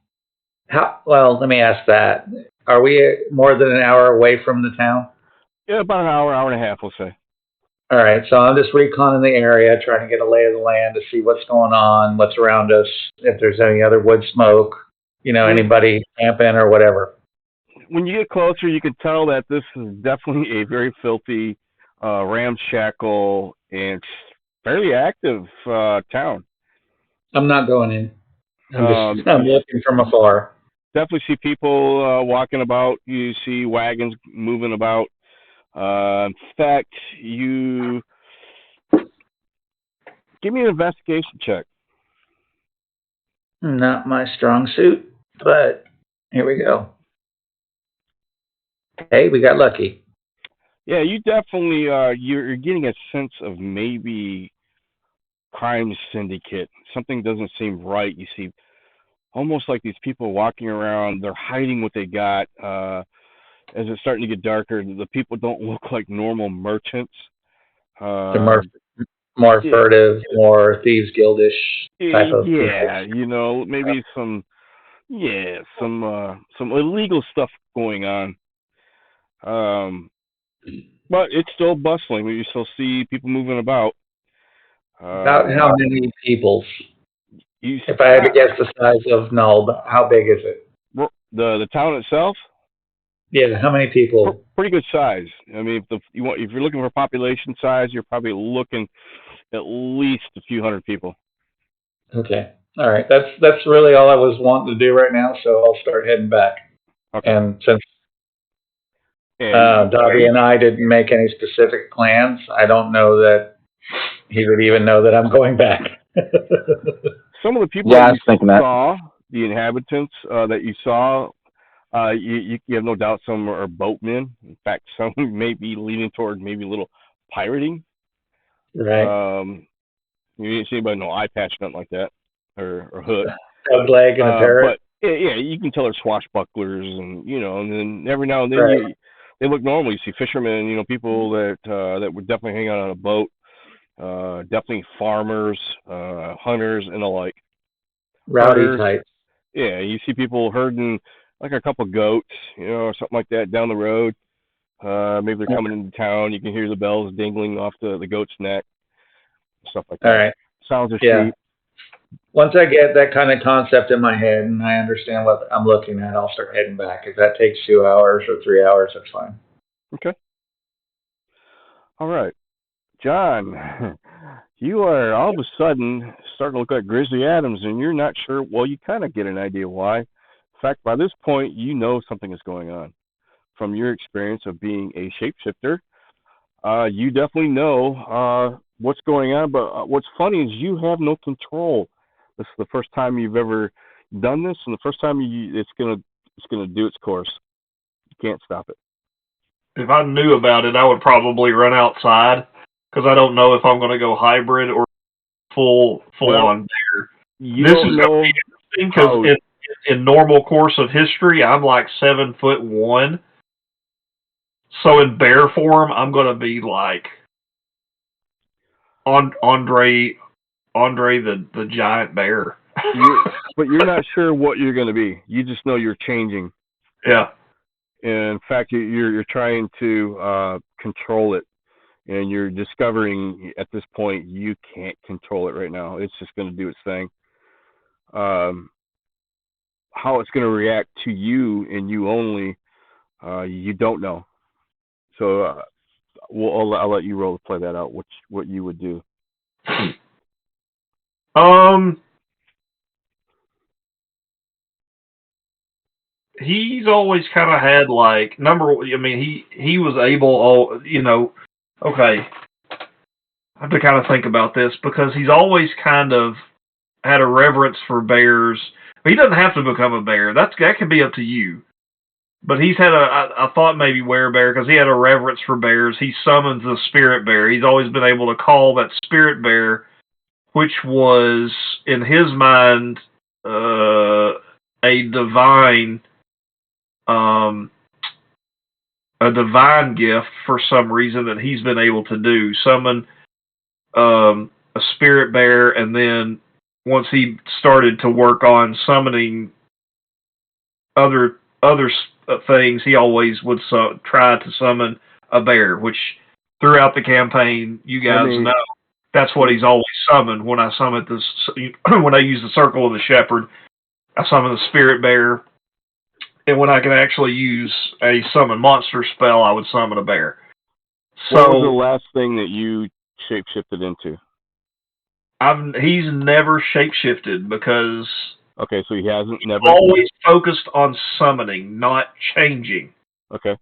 Well, let me ask that. Are we more than an hour away from the town? Yeah, about an hour and a half, we'll say. All right, so I'm just reconning the area, trying to get a lay of the land to see what's going on, what's around us, if there's any other wood smoke, anybody camping or whatever. when you get closer, you can tell that this is definitely a very filthy, ramshackle, and fairly active town. I'm not going in. I'm looking from afar. Definitely see people walking about. You see wagons moving about. In fact, you give me an investigation check. Not my strong suit, but here we go. Hey, we got lucky. Yeah, you definitely you're getting a sense of maybe crime syndicate. Something doesn't seem right. You see almost like these people walking around, they're hiding what they got. As it's starting to get darker, the people don't look like normal merchants. They're more furtive, more thieves guildish type of people. Yeah, maybe some illegal stuff going on. But it's still bustling. You still see people moving about. About how many people? If I had to guess the size of Nulb, how big is it? The town itself? Yeah, how many people? Pretty good size. I mean, if you're looking for population size, you're probably looking at least a few hundred people. Okay, all right. That's really all I was wanting to do right now. So I'll start heading back. Okay. And since Dobby and I didn't make any specific plans, I don't know that he would even know that I'm going back. Some of the people that you saw, the inhabitants that you saw, you have no doubt some are boatmen. In fact, some may be leaning toward maybe a little pirating. Right. You didn't see anybody no eye patch, nothing like that, or hood. A leg and a parrot. But yeah, you can tell they're swashbucklers, and and then every now and then they look normal. You see fishermen, people that would definitely hang out on a boat. Definitely farmers, hunters, and the like. Rowdy types. Yeah, you see people herding like a couple goats, or something like that down the road. Maybe they're coming into town. You can hear the bells dingling off the goat's neck, stuff like that. All right. Sounds of sheep. Once I get that kind of concept in my head and I understand what I'm looking at, I'll start heading back. If that takes 2 hours or 3 hours, that's fine. Okay. All right. John, you are all of a sudden starting to look like Grizzly Adams, and you're not sure. Well, you kind of get an idea why. In fact, by this point, you know something is going on. From your experience of being a shapeshifter, you definitely know what's going on. But what's funny is you have no control. This is the first time you've ever done this, and the first time it's gonna do its course. You can't stop it. If I knew about it, I would probably run outside because I don't know if I'm going to go hybrid or full on bear. This is going to be interesting because in normal course of history, I'm like 7'1". So in bear form, I'm going to be like Andre the giant bear. But you're not sure what you're going to be. You just know you're changing. Yeah. And in fact, you're trying to control it, and you're discovering at this point you can't control it right now. It's just going to do its thing. How it's going to react to you and you only, you don't know. So I'll let you roll to play that out. What you would do. He's always kind of had like he was able, okay. I have to kind of think about this because he's always kind of had a reverence for bears. He doesn't have to become a bear. That can be up to you. But he's had I thought maybe werebear because he had a reverence for bears. He summons the spirit bear. He's always been able to call that spirit bear, which was in his mind a divine gift for some reason that he's been able to do. Summon a spirit bear, and then once he started to work on summoning other things, he always would try to summon a bear, which throughout the campaign, you guys know that's what he's always summoned. When I summon when I use the Circle of the Shepherd, I summon the spirit bear. And when I can actually use a summon monster spell, I would summon a bear. What was the last thing that you shapeshifted into? He's never shapeshifted because Okay, so he hasn't never always focused on summoning, not changing. Okay.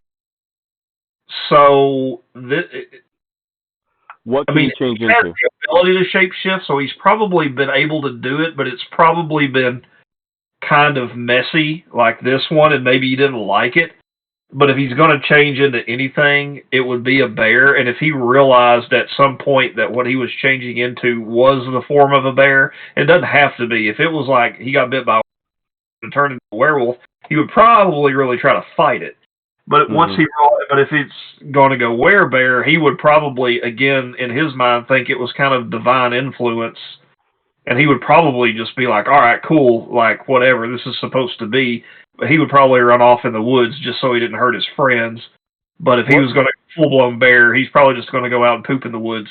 So what can you change he has into? the ability to shapeshift, so he's probably been able to do it, but it's probably been kind of messy, like this one, and maybe he didn't like it. But if he's going to change into anything, it would be a bear. And if he realized at some point that what he was changing into was the form of a bear, it doesn't have to be. If it was like he got bit by and turned into a werewolf, he would probably really try to fight it. But but if it's going to go werebear, he would probably, again, in his mind, think it was kind of divine influence. And he would probably just be like, all right, cool, like, whatever, this is supposed to be. But he would probably run off in the woods just so he didn't hurt his friends. But if he was going to go full-blown bear, he's probably just going to go out and poop in the woods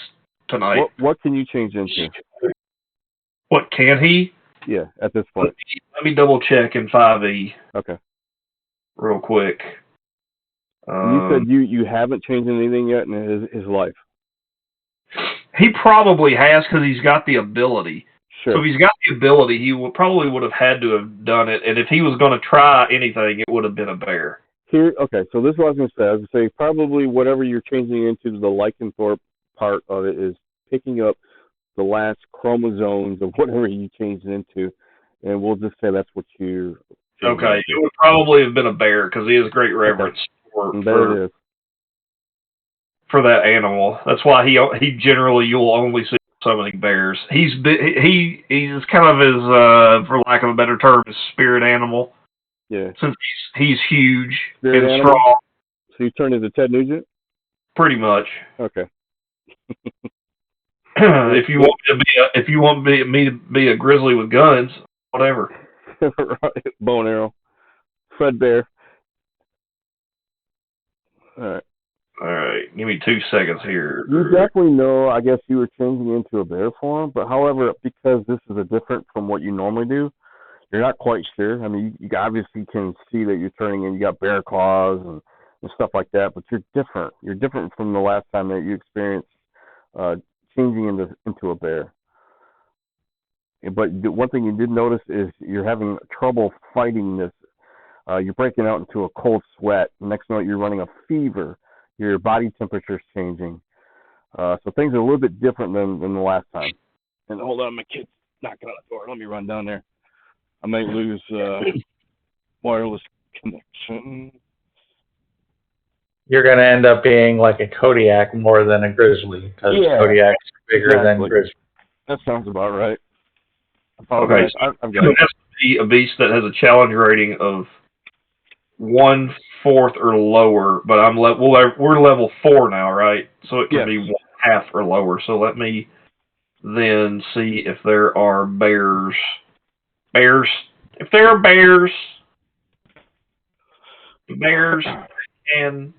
tonight. What can you change into? What can he? Yeah, at this point. Let me double-check in 5e. Okay. Real quick. You said you haven't changed anything yet in his life. He probably has because he's got the ability. Sure. So if he's got the ability, he probably would have had to have done it. And if he was going to try anything, it would have been a bear. Okay, so this is what I was going to say. I was going to say probably whatever you're changing into the lycanthrope part of it is picking up the last chromosomes of whatever you changed into, and we'll just say that's what you're. Okay, it would probably have been a bear because he has great reverence for that animal. That's why he generally you'll only see summoning bears. He's kind of his for lack of a better term, his spirit animal. Yeah. Since he's huge spirit and animal? strong. So you turned into Ted Nugent? Pretty much. Okay. If you want me to be a grizzly with guns, whatever. Right. Bow and arrow. Fred Bear. All right. Give me 2 seconds here. You definitely know, I guess you were changing into a bear form, but however, because this is a different from what you normally do, you're not quite sure. I mean, you obviously can see that you're turning in, you got bear claws and stuff like that, but you're different. You're different from the last time that you experienced changing into a bear. But the one thing you did notice is you're having trouble fighting this. You're breaking out into a cold sweat. Next note, you're running a fever. Your body temperature's changing. So things are a little bit different than the last time. And hold on, my kid's knocking on the door. Let me run down there. I might lose wireless connection. You're going to end up being like a Kodiak more than a grizzly because Kodiak's bigger than grizzly. That sounds about right. Okay, so it has to be a beast that has a challenge rating of 1/4 or lower, but we're level 4 now, right? So it can be 1/2 or lower. So let me then see if there are bears. If there are bears, and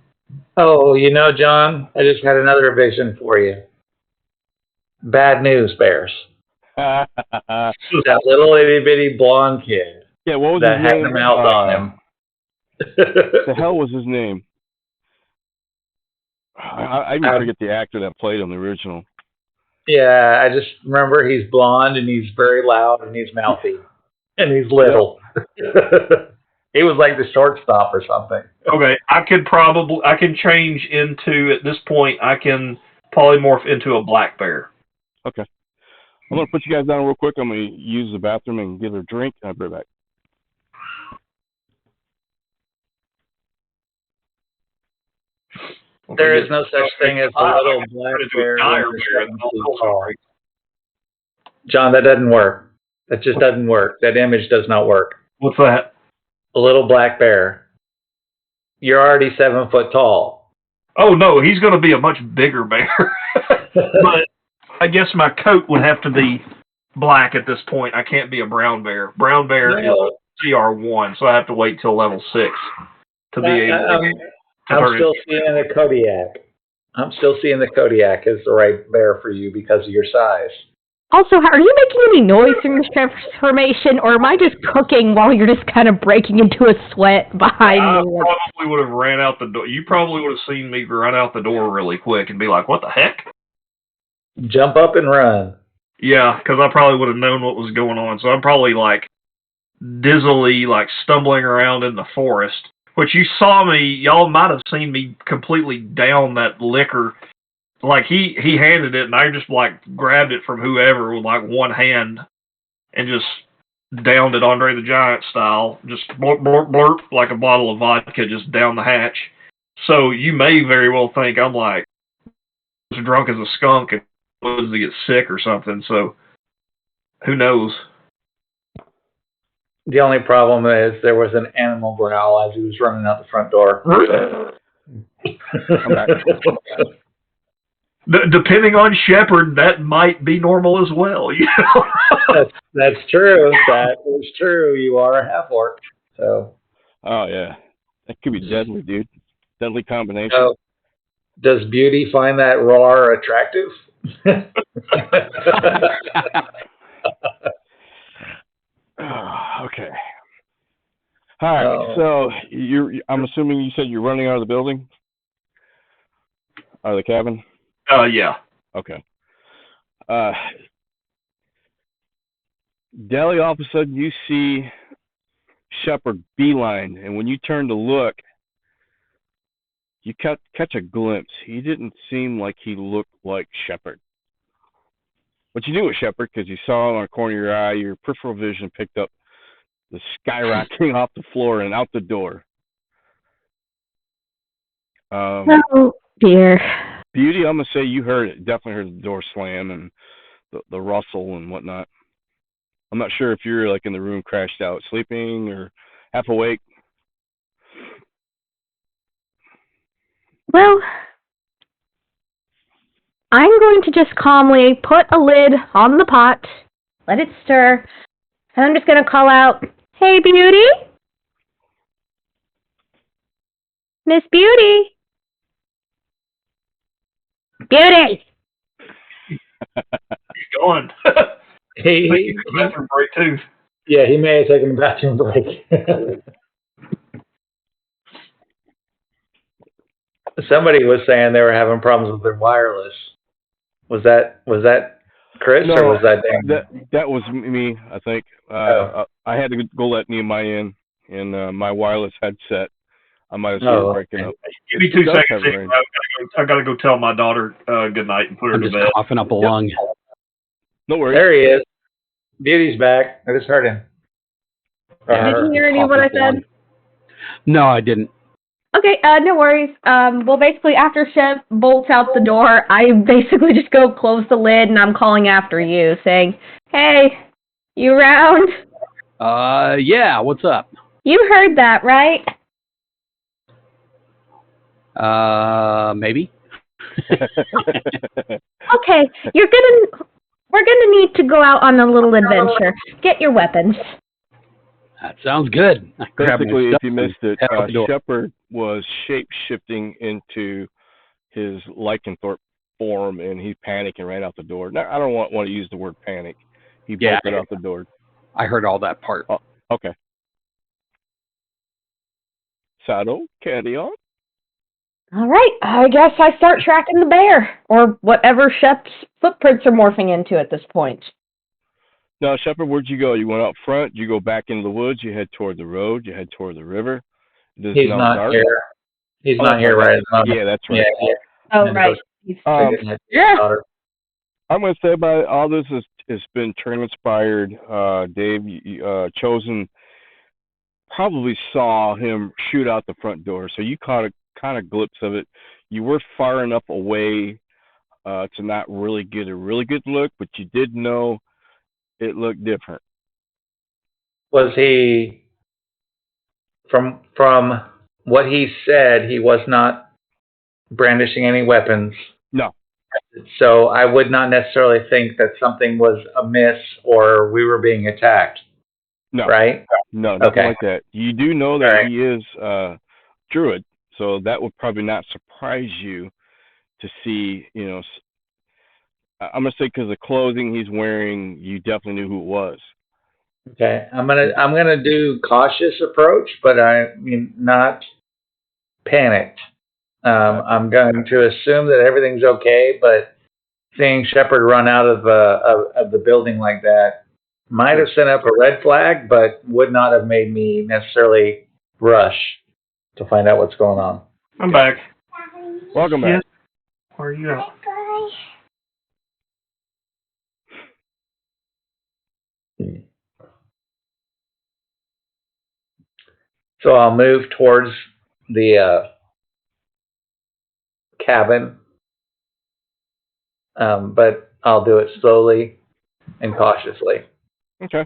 oh, John, I just had another vision for you. Bad news, bears. That little itty bitty blonde kid. Yeah, what was that his name? Had the mouth on him. The hell was his name? I even forget the actor that played him, the original. Yeah, I just remember he's blonde and he's very loud and he's mouthy and he's little. He was like the shortstop or something. Okay, I can change into, at this point, I can polymorph into a black bear. Okay. I'm going to put you guys down real quick. I'm going to use the bathroom and get a drink, and I'll be right back. There is no such thing as a little black bear. John, that doesn't work. That just doesn't work. That image does not work. What's that? A little black bear. You're already 7 foot tall. Oh, no, he's going to be a much bigger bear. But I guess my coat would have to be black at this point. I can't be a brown bear. Brown bear is CR1, so I have to wait till level 6 to be able to... I'm still seeing the Kodiak. I'm still seeing the Kodiak as the right bear for you because of your size. Also, are you making any noise during this transformation, or am I just cooking while you're just kind of breaking into a sweat behind I me? probably would have ran out the door. You probably would have seen me run out the door really quick and be like, what the heck? Jump up and run. Yeah, because I probably would have known what was going on. So I'm probably like dizzily like stumbling around in the forest. Which you saw me, y'all might have seen me completely down that liquor. Like he handed it and I just like grabbed it from whoever with like one hand and just downed it Andre the Giant style. Just blurp, blurp, blurp, like a bottle of vodka just down the hatch. So you may very well think I'm like as drunk as a skunk and was to get sick or something. So who knows? The only problem is there was an animal growl as he was running out the front door. Depending on Shepard, that might be normal as well. You know? That's true. That is true. You are a half orc. So. Oh yeah, that could be deadly, dude. Deadly combination. So, does Beauty find that roar attractive? Okay. All right. So I'm assuming you said you're running out of the building, out of the cabin. Yeah. Okay. Deli, all of a sudden you see Shepard beeline, and when you turn to look, you catch a glimpse. He didn't seem like he looked like Shepard. But you knew it was Shepard because you saw him on the corner of your eye. Your peripheral vision picked up the skyrocketing off the floor and out the door. Oh, dear. Beauty, I'm going to say you heard it. Definitely heard the door slam and the rustle and whatnot. I'm not sure if you're like in the room crashed out, sleeping or half awake. Well, I'm going to just calmly put a lid on the pot, let it stir, and I'm just going to call out, "Hey, Beauty? Miss Beauty? Beauty!" He's gone. He bathroom break too. Yeah, he may have taken a bathroom break. Somebody was saying they were having problems with their wireless. Was that Chris or was that Dan? That was me, I think. I had to go let Nehemiah in, and my wireless headset. I might have started breaking up. Give me 2 seconds. I gotta go tell my daughter good night and put her to bed. I'm just coughing up a lung. No worries. There he is. Beauty's back. I just heard him. Did you hear any of what I said? No, I didn't. Okay, no worries. Well, basically, after Chev bolts out the door, I basically just go close the lid, and I'm calling after you, saying, "Hey, you around?" Yeah, what's up? You heard that, right? Maybe. Okay, we're gonna need to go out on a little adventure. Get your weapons. That sounds good. Basically, if you missed it, Shepard was shape-shifting into his lycanthrope form, and he's panicking right out the door. Now, I don't want to use the word panic. He bolted out the door. I heard all that part. Oh, okay. Saddle, carry on. All right, I guess I start tracking the bear, or whatever Shep's footprints are morphing into at this point. Now, Shepard, where'd you go? You went out front, you go back into the woods, you head toward the road, you head toward the river. He's not here. He's not here right now. Yeah, that's right. Yeah. Oh, right. Yeah. I'm going to say about all this has been transpired. Dave, Chosen probably saw him shoot out the front door, so you caught a kind of glimpse of it. You were far enough away to not really get a really good look, but you did know it looked different. Was he, from what he said, he was not brandishing any weapons? No. So I would not necessarily think that something was amiss or we were being attacked. No. Right? No, nothing like that. You do know that he is druid, so that would probably not surprise you to see, I'm gonna say because the clothing he's wearing, you definitely knew who it was. Okay, I'm gonna do cautious approach, but I mean not panicked. I'm going to assume that everything's okay, but seeing Shepard run out of the building like that might have sent up a red flag, but would not have made me necessarily rush to find out what's going on. I'm back. Welcome back. Yes. Where are you at? So I'll move towards the cabin, but I'll do it slowly and cautiously. Okay.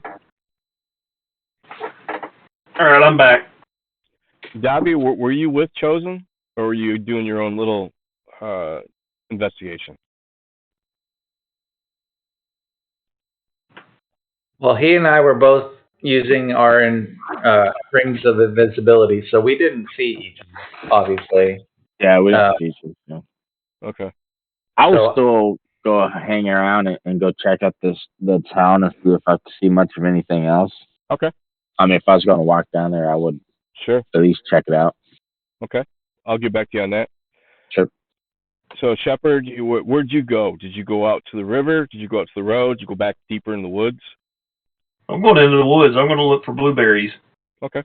All right, I'm back. Dobby, were you with Chosen, or were you doing your own little investigation? Well, he and I were both using our rings of invisibility, so we didn't see each other, obviously. Yeah, we didn't see each other. Okay. I would still go hang around and go check out the town and see if I could see much of anything else. Okay. I mean, if I was going to walk down there, I would Sure. at least check it out. Okay. I'll get back to you on that. Sure. So, Shepard, where'd you go? Did you go out to the river? Did you go out to the road? Did you go back deeper in the woods? I'm going into the woods. I'm going to look for blueberries. Okay.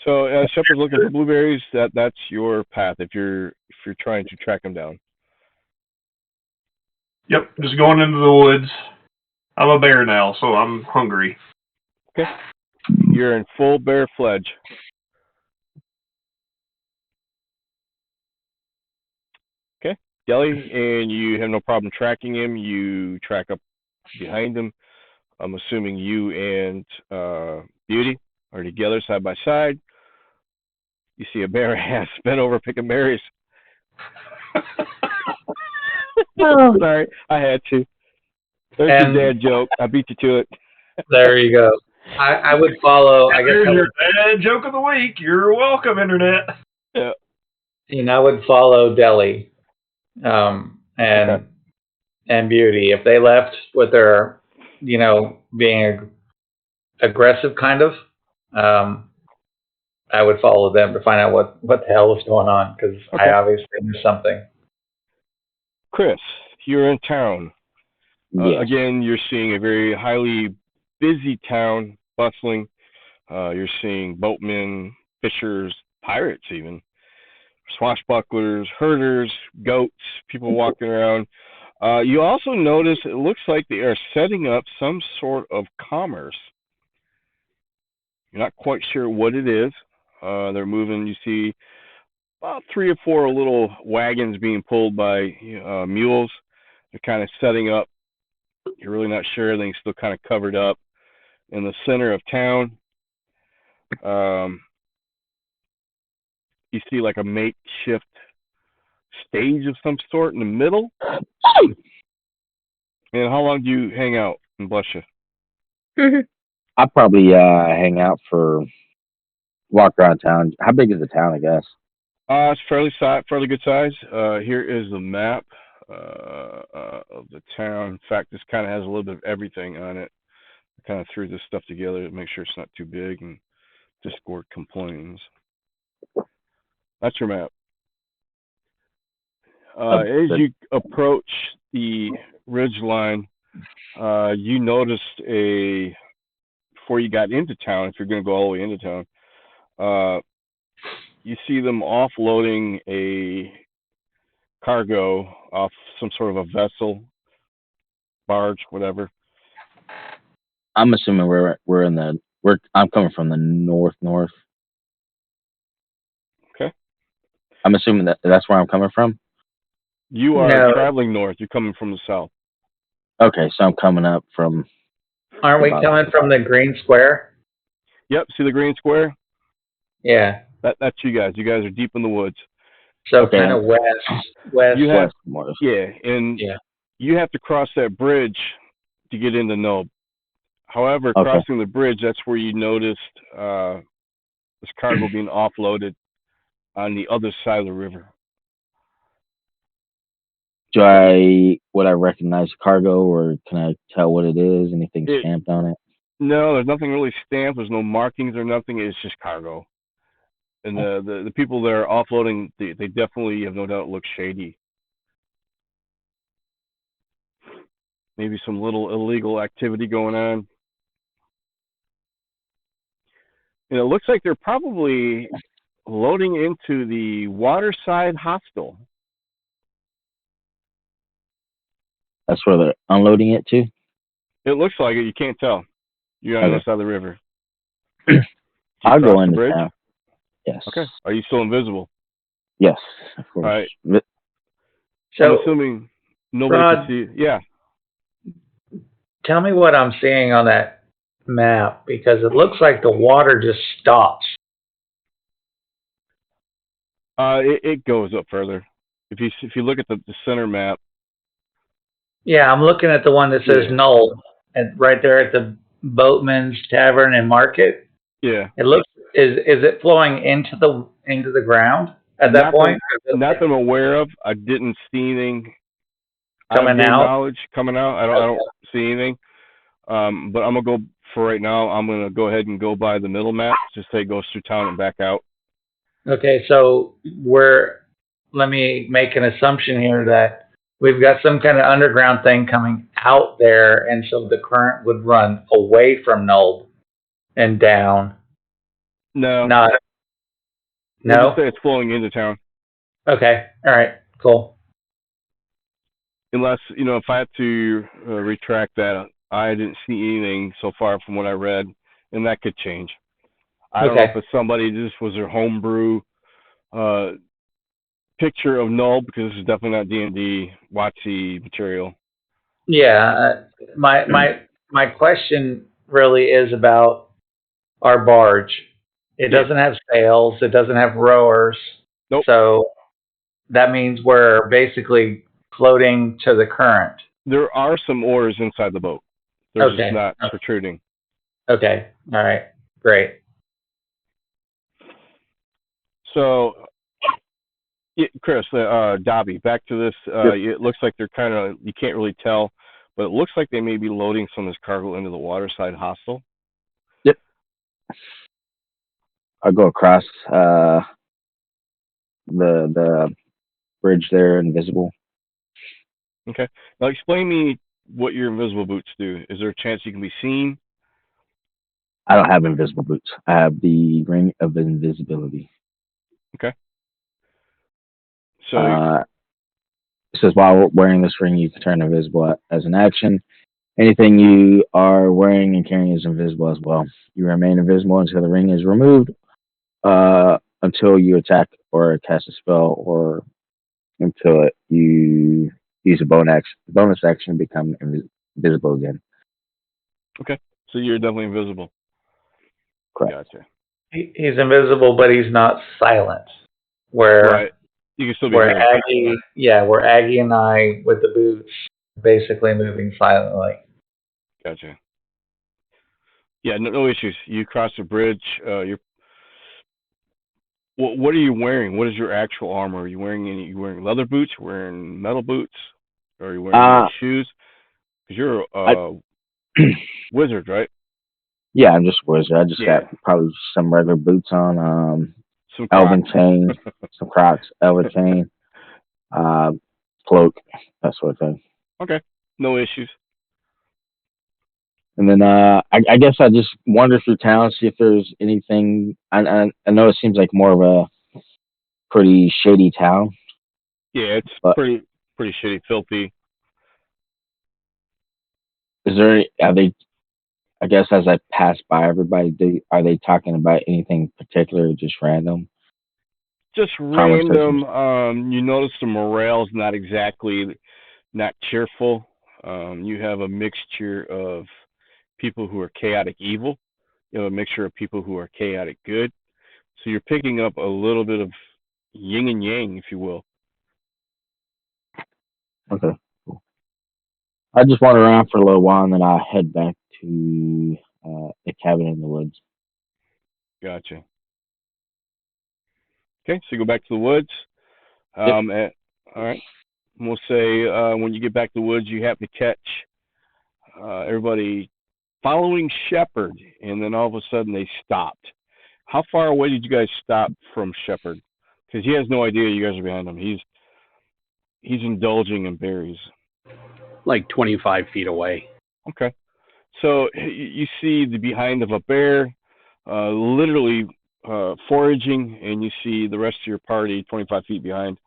So, Shepard's looking for blueberries. That's your path if you're trying to track them down. Yep, just going into the woods. I'm a bear now, so I'm hungry. Okay. You're in full bear fledge. Okay. Deli, and you have no problem tracking him. You track up behind him. I'm assuming you and Beauty are together side by side. You see a bear ass bent over picking berries. Oh. Sorry, I had to. There's your dad joke. I beat you to it. There you go. I would follow. I guess There's your bad joke of the week. You're welcome, Internet. Yeah. And I would follow Deli, and Beauty if they left with their, being aggressive kind of. I would follow them to find out what the hell was going on because I obviously knew something. Chris, you're in town. Yes. Again, you're seeing a very highly busy town, bustling. You're seeing boatmen, fishers, pirates even, swashbucklers, herders, goats, people walking around. You also notice it looks like they are setting up some sort of commerce. You're not quite sure what it is. They're moving. You see about 3 or 4 little wagons being pulled by mules. They're kind of setting up. You're really not sure. Everything's still kind of covered up. In the center of town, you see like a makeshift stage of some sort in the middle. And how long do you hang out in Blusha? I'll probably hang out walk around town. How big is the town, I guess? It's fairly good size. Here is the map of the town. In fact, this kind of has a little bit of everything on it. I kind of threw this stuff together to make sure it's not too big, and Discord complains. That's your map. As you approach the ridge line, you noticed before you got into town, if you're going to go all the way into town, you see them offloading a cargo off some sort of a vessel, barge, whatever. I'm assuming I'm coming from the north. Okay. I'm assuming that's where I'm coming from. You are traveling north. You're coming from the south. Okay, so I'm coming up from. Aren't we coming from the green square? Yep. See the green square? Yeah. That's you guys. You guys are deep in the woods. So kind of west. You have, west. You have to cross that bridge to get into Nulb. However, crossing the bridge, that's where you noticed this cargo being offloaded on the other side of the river. would I recognize cargo, or can I tell what it is? Anything stamped on it? No, there's nothing really stamped. There's no markings or nothing. It's just cargo. And the people that are offloading, they definitely have no doubt look shady. Maybe some little illegal activity going on. And it looks like they're probably loading into the waterside hostel. That's where they're unloading it to? It looks like it. You can't tell. You're on the other side of the river. I'll go into town. Yes. Okay. Are you still invisible? Yes, of course. All right. So, I'm assuming nobody Rod, can see. Yeah. tell me what I'm seeing on that map, because it looks like the water just stops. It goes up further. If you look at the center map. Yeah, I'm looking at the one that says Nulb, and right there at the Boatman's Tavern and Market. Yeah. It looks is it flowing into the ground at that point? Not that I'm aware of. I didn't see anything Coming out? knowledge coming out. I don't see anything. But I'm gonna go for right now. I'm gonna go ahead and go by the middle map. Just say it goes through town and back out. Okay, so let me make an assumption here that we've got some kind of underground thing coming out there, and so the current would run away from Nulb and down. No. No. We'll just say it's flowing into town. Okay. All right. Cool. Unless, if I had to retract that, I didn't see anything so far from what I read, and that could change. I don't know if it's somebody, this was their homebrew picture of Nulb, because this is definitely not D&D WotC material. Yeah. My question really is about our barge. It doesn't have sails. It doesn't have rowers. Nope. So that means we're basically floating to the current. There are some oars inside the boat. They're just not protruding. Okay. All right. Great. So, Chris, Dobby, back to this. It looks like they're kind of, you can't really tell, but it looks like they may be loading some of this cargo into the waterside hostel. Yep. I'll go across the bridge there, invisible. Okay. Now explain me what your invisible boots do. Is there a chance you can be seen? I don't have invisible boots. I have the ring of invisibility. Okay. So it says while wearing this ring, you can turn invisible as an action. Anything you are wearing and carrying is invisible as well. You remain invisible until the ring is removed, until you attack or cast a spell, or until you use a bonus action to become invisible again. Okay. So you're definitely invisible. Correct. Gotcha. He's invisible, but he's not silent. Right. You can still be heard. Where Aggie and I, with the boots, basically moving silently. Gotcha. Yeah, no issues. You cross the bridge. What are you wearing? What is your actual armor? Are you wearing You wearing leather boots? Wearing metal boots? Or are you wearing any shoes? Because you're a wizard, right? Yeah, I'm just a wizard. I just got probably some regular boots on, some elven chain, some Crocs, elven chain, cloak, that sort of thing. Okay, no issues. And then I guess I just wander through town, see if there's anything. I know it seems like more of a pretty shady town. Yeah, it's pretty shady, filthy. I guess as I pass by everybody, are they talking about anything particular or just random? Just random. You notice the morale's not cheerful. You have a mixture of people who are chaotic evil. You have a mixture of people who are chaotic good. So you're picking up a little bit of yin and yang, if you will. Okay, cool. I just wander around for a little while, and then I'll head back to the cabin in the woods. Gotcha. Okay, so you go back to the woods. Yep. All right. we'll say when you get back to the woods, you happen to catch everybody following Shepard, and then all of a sudden they stopped. How far away did you guys stop from Shepard? Because he has no idea you guys are behind him. He's indulging in berries. Like 25 feet away. Okay. So you see the behind of a bear, literally foraging, and you see the rest of your party 25 feet behind,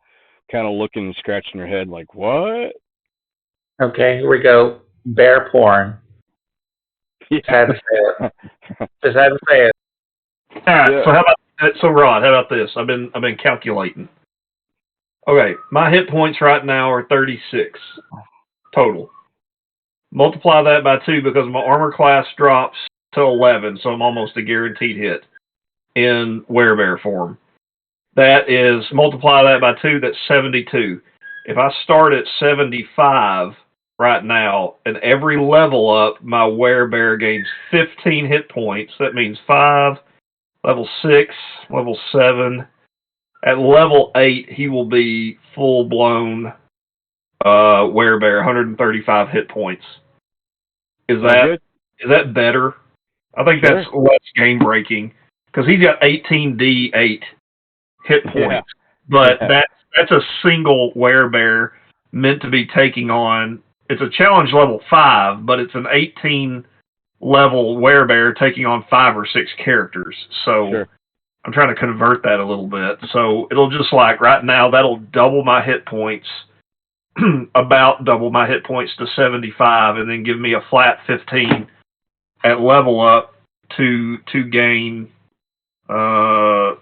kind of looking and scratching their head like, what? Okay, here we go. Bear porn. Yeah. Just had to say it. Just had to say it. All right. Yeah. So how about Rod? How about this? I've been calculating. Okay, my hit points right now are 36 total. Multiply that by 2 because my armor class drops to 11, so I'm almost a guaranteed hit in werebear form. That is, multiply that by 2, that's 72. If I start at 75 right now, and every level up, my werebear gains 15 hit points. That means 5, level 6, level 7. At level 8, he will be full-blown werebear, 135 hit points. Is that better? I think Sure. that's less game-breaking because he's got 18d8 hit points, Yeah. but that's a single werebear meant to be taking on. It's a challenge level 5, but it's an 18 level werebear taking on 5 or 6 characters. So. Sure. I'm trying to convert that a little bit. So it'll just like right now, that'll double my hit points, about double my hit points to 75, and then give me a flat 15 at level up to gain as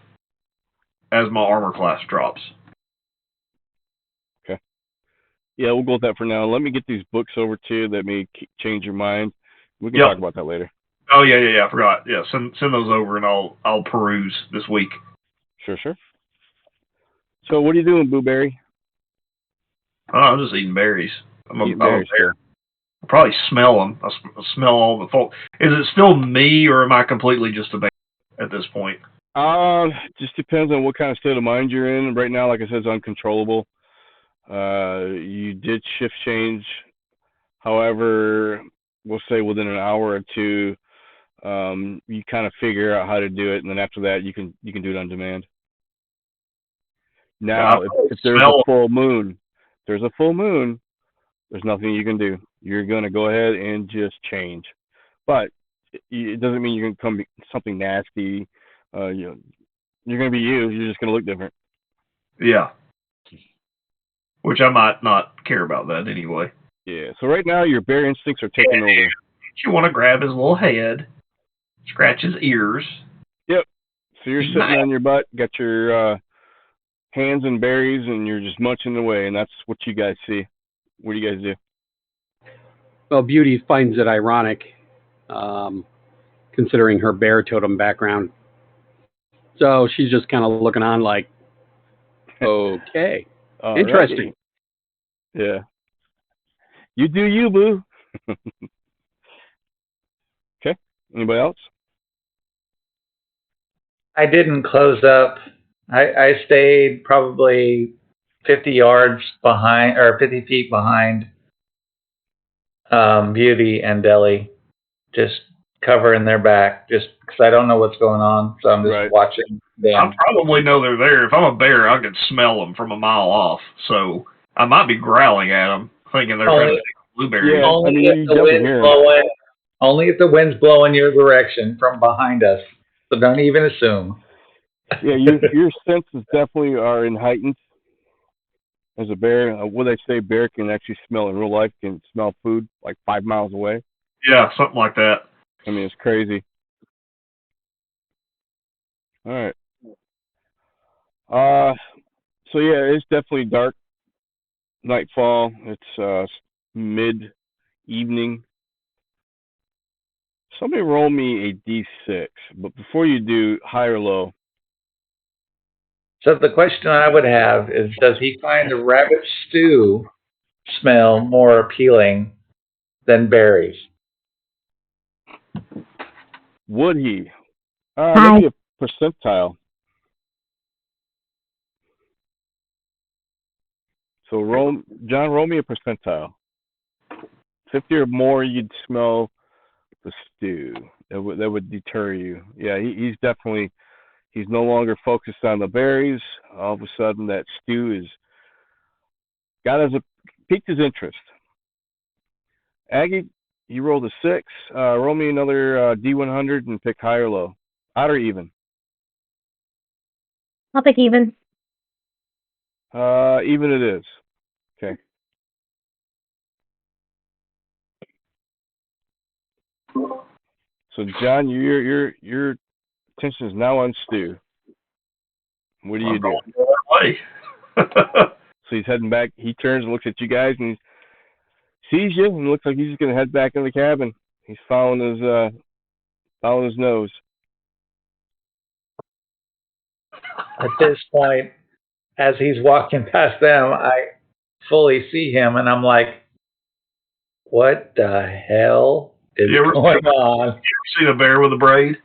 my armor class drops. Okay. Yeah, we'll go with that for now. Let me get these books over to you that may change your mind. We can talk about that later. Oh yeah, I forgot. Yeah, send those over and I'll peruse this week. Sure. So what are you doing, Blueberry? Oh, I'm just eating berries. I'm a berries, bear. I probably smell them. I smell all the folk. Is it still me, or am I completely just a bear at this point? Just depends on what kind of state of mind you're in. Right now, like I said, it's uncontrollable. You did shift change. However, we'll say within an hour or two, you kind of figure out how to do it, and then after that, you can do it on demand. Now, if there's a full moon, there's nothing you can do. You're gonna go ahead and just change, but it doesn't mean you're gonna come something nasty. You're gonna be you. You're just gonna look different. Yeah. Which I might not care about that anyway. Yeah. So right now, your bear instincts are taking over. You want to grab his little head, scratch his ears. Yep. So you're sitting on your butt, got your hands and berries, and you're just munching away, and that's what you guys see. What do you guys do? Well, Beauty finds it ironic, considering her bear totem background. So she's just kind of looking on like, okay, interesting. Yeah. You do you, boo. Okay. Anybody else? I didn't close up. I stayed probably 50 yards behind, or 50 feet behind Beauty and Deli, just covering their back, just because I don't know what's going on, so I'm just watching them. I probably know they're there. If I'm a bear, I could smell them from a mile off, so I might be growling at them, thinking they're trying to take a blueberry. Yeah, only if the wind's blowing your direction from behind us, so don't even assume. Yeah, your senses definitely are in heightened. As a bear, what they say, bear can actually smell in real life, can smell food like 5 miles away. Yeah, something like that. I mean, it's crazy. All right. So yeah, it's definitely dark. Nightfall. It's mid-evening. Somebody roll me a D6, but before you do, high or low? So the question I would have is, does he find the rabbit stew smell more appealing than berries? Would he? Maybe a percentile. So, John, roll me a percentile. 50 or more, you'd smell the stew. That would deter you. Yeah, he's definitely, he's no longer focused on the berries. All of a sudden, that stew is piqued his interest. Aggie, you rolled a 6. Roll me another D100 and pick high or low. Odd or even? I'll pick even. Even it is. Okay. So, John, your attention is now on stew. What do you do? Way. So he's heading back. He turns and looks at you guys and sees you and looks like he's just gonna head back in the cabin. He's following his nose. At this point, as he's walking past them, I fully see him, and I'm like, what the hell is going on? You ever seen a bear with a braid?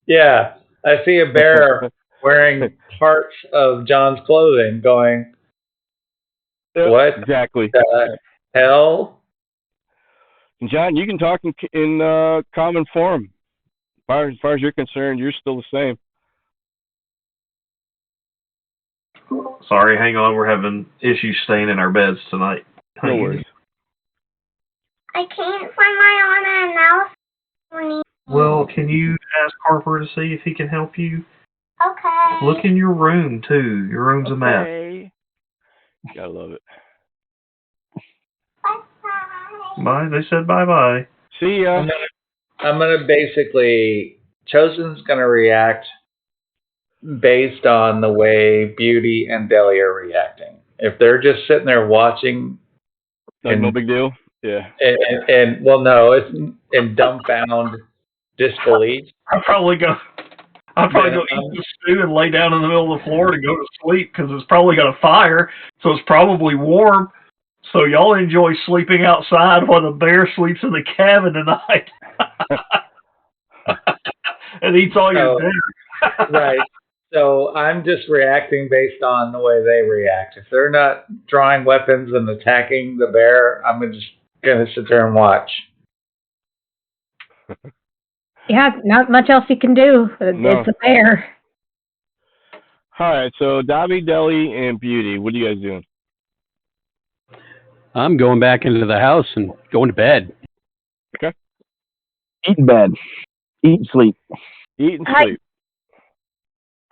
Yeah, I see a bear wearing parts of John's clothing going, what Exactly. the hell? John, you can talk in common form. As far as you're concerned, you're still the same. Sorry, hang on. We're having issues staying in our beds tonight. No worries. I can't find my honor analysis. Well, can you ask Harper to see if he can help you? Okay. Look in your room, too. Your room's a mess. Gotta love it. Bye-bye. Bye. They said bye-bye. See ya. I'm gonna basically, Chosen's gonna react based on the way Beauty and Deli are reacting. If they're just sitting there watching, No big deal. Yeah. and well, no, it's in dumbfound disbelief. I'll probably go eat the stew and lay down in the middle of the floor to go to sleep because it's probably got a fire, so it's probably warm. So y'all enjoy sleeping outside while the bear sleeps in the cabin tonight and eats all your dinner. Right. So I'm just reacting based on the way they react. If they're not drawing weapons and attacking the bear, I'm just going to sit there and watch. Yeah, not much else you can do. No. It's a bear. All right. So Dobby, Deli, and Beauty, what are you guys doing? I'm going back into the house and going to bed. Okay. Eat in bed. Eat and sleep. Eat and sleep.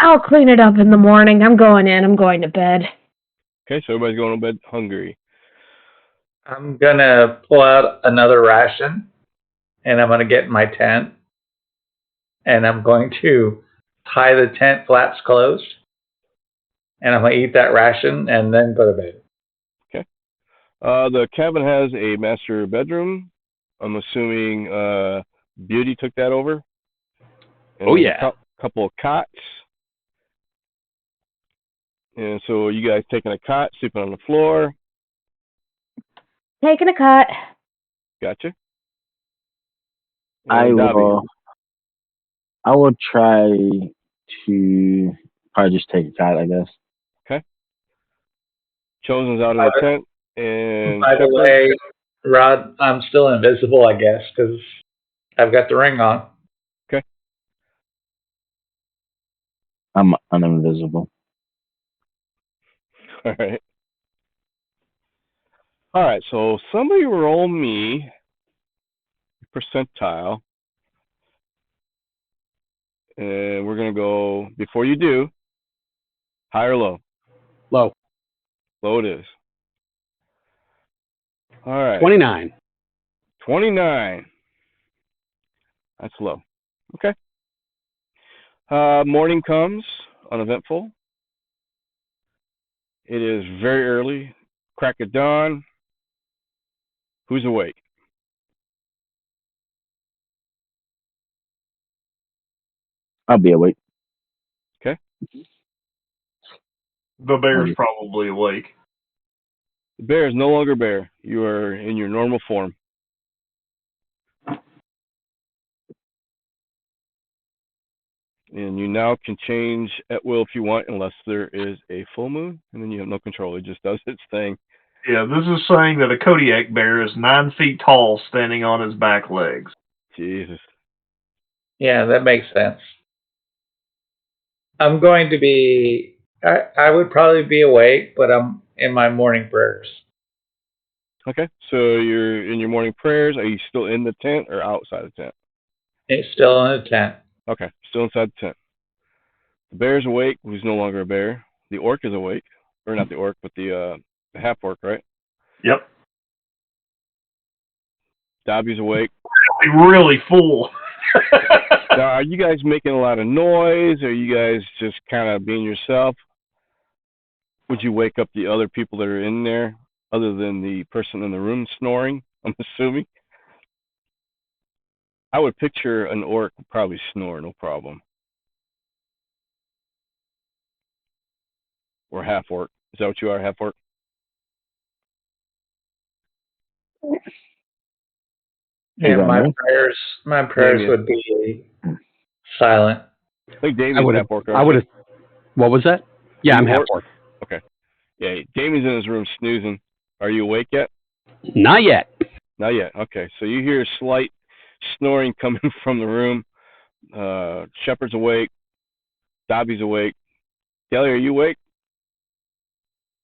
I'll clean it up in the morning. I'm going to bed. Okay, so everybody's going to bed hungry. I'm going to pull out another ration, and I'm going to get in my tent, and I'm going to tie the tent flaps closed, and I'm going to eat that ration and then go to bed. Okay. The cabin has a master bedroom. I'm assuming Beauty took that over. And Oh, yeah. A couple of cots. And so you guys taking a cot, sleeping on the floor. Taking a cot. Gotcha. I will try to probably just take a cot, I guess. Okay. Chosen's out of the tent. And by the way, Rod, I'm still invisible, I guess, because I've got the ring on. Okay. I'm uninvisible. All right. All right, so somebody roll me percentile. And we're going to go, before you do, high or low? Low. Low it is. All right. 29. 29. That's low. Okay. Morning comes, uneventful. It is very early, crack of dawn. Who's awake? I'll be awake. Okay. The bear's probably awake. The bear is no longer bear. You are in your normal form. And you now can change at will if you want, unless there is a full moon, and then you have no control. It just does its thing. Yeah, this is saying that a Kodiak bear is 9 feet tall standing on its back legs. Jesus. Yeah, that makes sense. I'm going to be. I would probably be awake, but I'm in my morning prayers. Okay, so you're in your morning prayers. Are you still in the tent or outside the tent? It's still in a tent. Okay, still inside the tent. The bear's awake, who's no longer a bear. The orc is awake. Or not the orc, but the half-orc, right? Yep. Dobby's awake. Really full. Now, are you guys making a lot of noise? Are you guys just kind of being yourself? Would you wake up the other people that are in there, other than the person in the room snoring, I'm assuming? I would picture an orc would probably snore, no problem. Or half-orc. Is that what you are, half-orc? Yeah, that my me? prayers Damien. would be silent. I think Damien's half-orc. I would have. What was that? Yeah, I'm You half orc? orc. Okay. Yeah, Damien's in his room snoozing. Are you awake yet? Not yet. Not yet. Okay, so you hear slight snoring coming from the room. Shepard's awake. Dobby's awake. Deli, are you awake?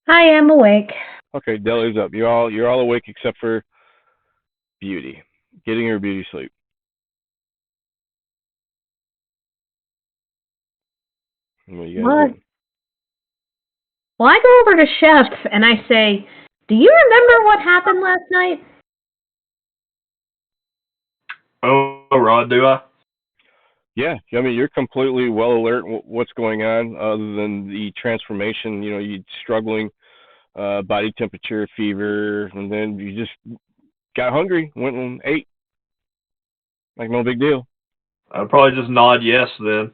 I am awake. Okay, Deli's up. You're all awake except for Beauty, getting her beauty sleep. What you guys What? doing? Well, I go over to Chef and I say, "Do you remember what happened last night?" Oh, Rod, do I? Yeah, I mean, you're completely well alert what's going on, other than the transformation. You know, you struggling, body temperature, fever, and then you just got hungry, went and ate. Like no big deal. I'd probably just nod yes then.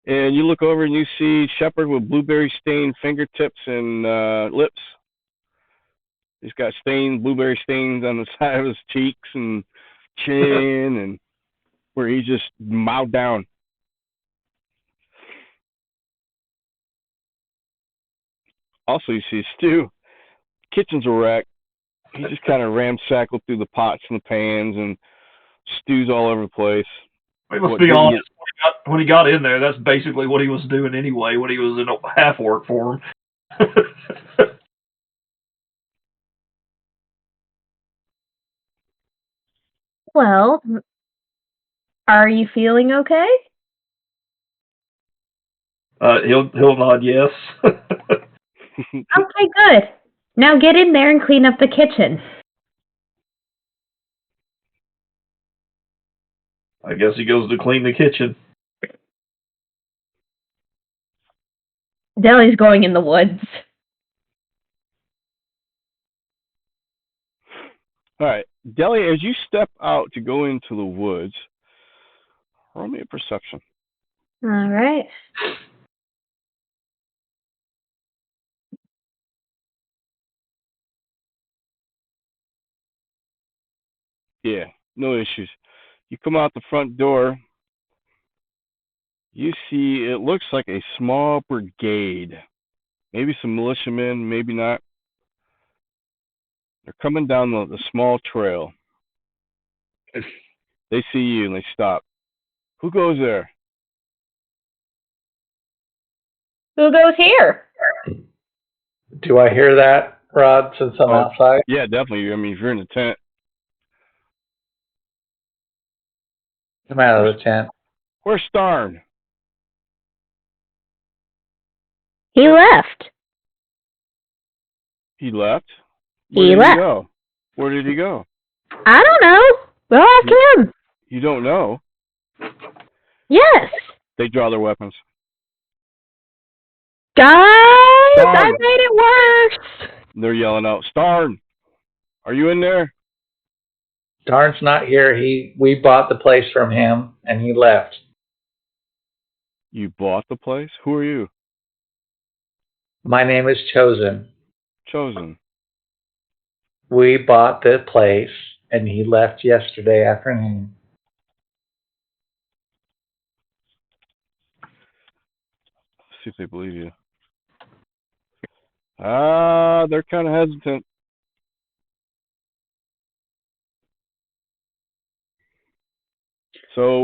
And you look over and you see Shepard with blueberry stained fingertips and lips. He's got blueberry stains on the side of his cheeks and chin, and where he's just mowed down. Also, you see Stu. Kitchen's a wreck. He just kind of ramsackled through the pots and the pans, and stew's all over the place. Let's be honest. When he got in there, that's basically what he was doing anyway. When he was in a half-orc form. Well, are you feeling okay? He'll nod yes. Okay, good. Now get in there and clean up the kitchen. I guess he goes to clean the kitchen. Deli's going in the woods. All right, Deli, as you step out to go into the woods, roll me a perception. All right. Yeah, no issues. You come out the front door. You see, it looks like a small brigade. Maybe some militiamen, maybe not. They're coming down the small trail. They see you and they stop. Who goes there? Who goes here? Do I hear that, Rod, since I'm outside? Yeah, definitely. I mean, if you're in the tent. Come out of the tent. Where's Starn? He left. He left? He Where did left. he go? Where did he go? I don't know. We'll ask him. You don't know? Yes. They draw their weapons. Guys, Starn. I made it worse. They're yelling out, Starn, are you in there? Darn's not here. We bought the place from him, and he left. You bought the place? Who are you? My name is Chosen. Chosen. We bought the place, and he left yesterday afternoon. see if they believe you. They're kind of hesitant. So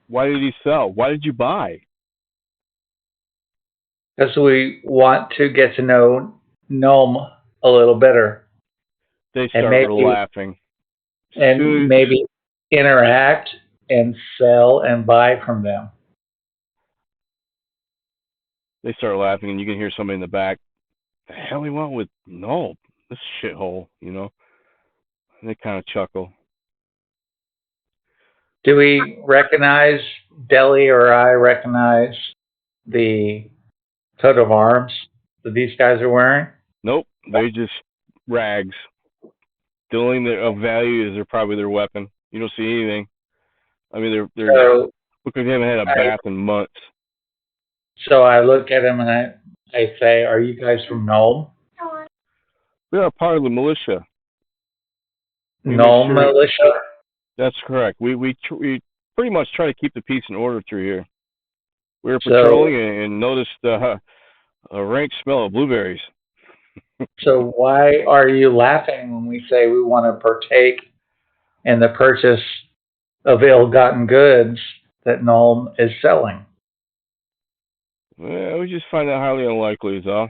why did he sell? Why did you buy? Because we want to get to know Nulb a little better. They start laughing. And maybe interact and sell and buy from them. They start laughing, and you can hear somebody in the back. The hell he want with Nulb? This shithole, you know? And they kind of chuckle. Do we recognize, Deli or I recognize the coat of arms that these guys are wearing? Nope, they just rags. The only thing of value is probably their weapon. You don't see anything. I mean, they're look like they haven't had a bath in months. So I look at them and I say, "Are you guys from Nulb?" We are part of the militia. Nulb militia? That's correct. We pretty much try to keep the peace and order through here. We were patrolling and noticed a rank smell of blueberries. So why are you laughing when we say we want to partake in the purchase of ill-gotten goods that Nulb is selling? Well, we just find that highly unlikely, is all.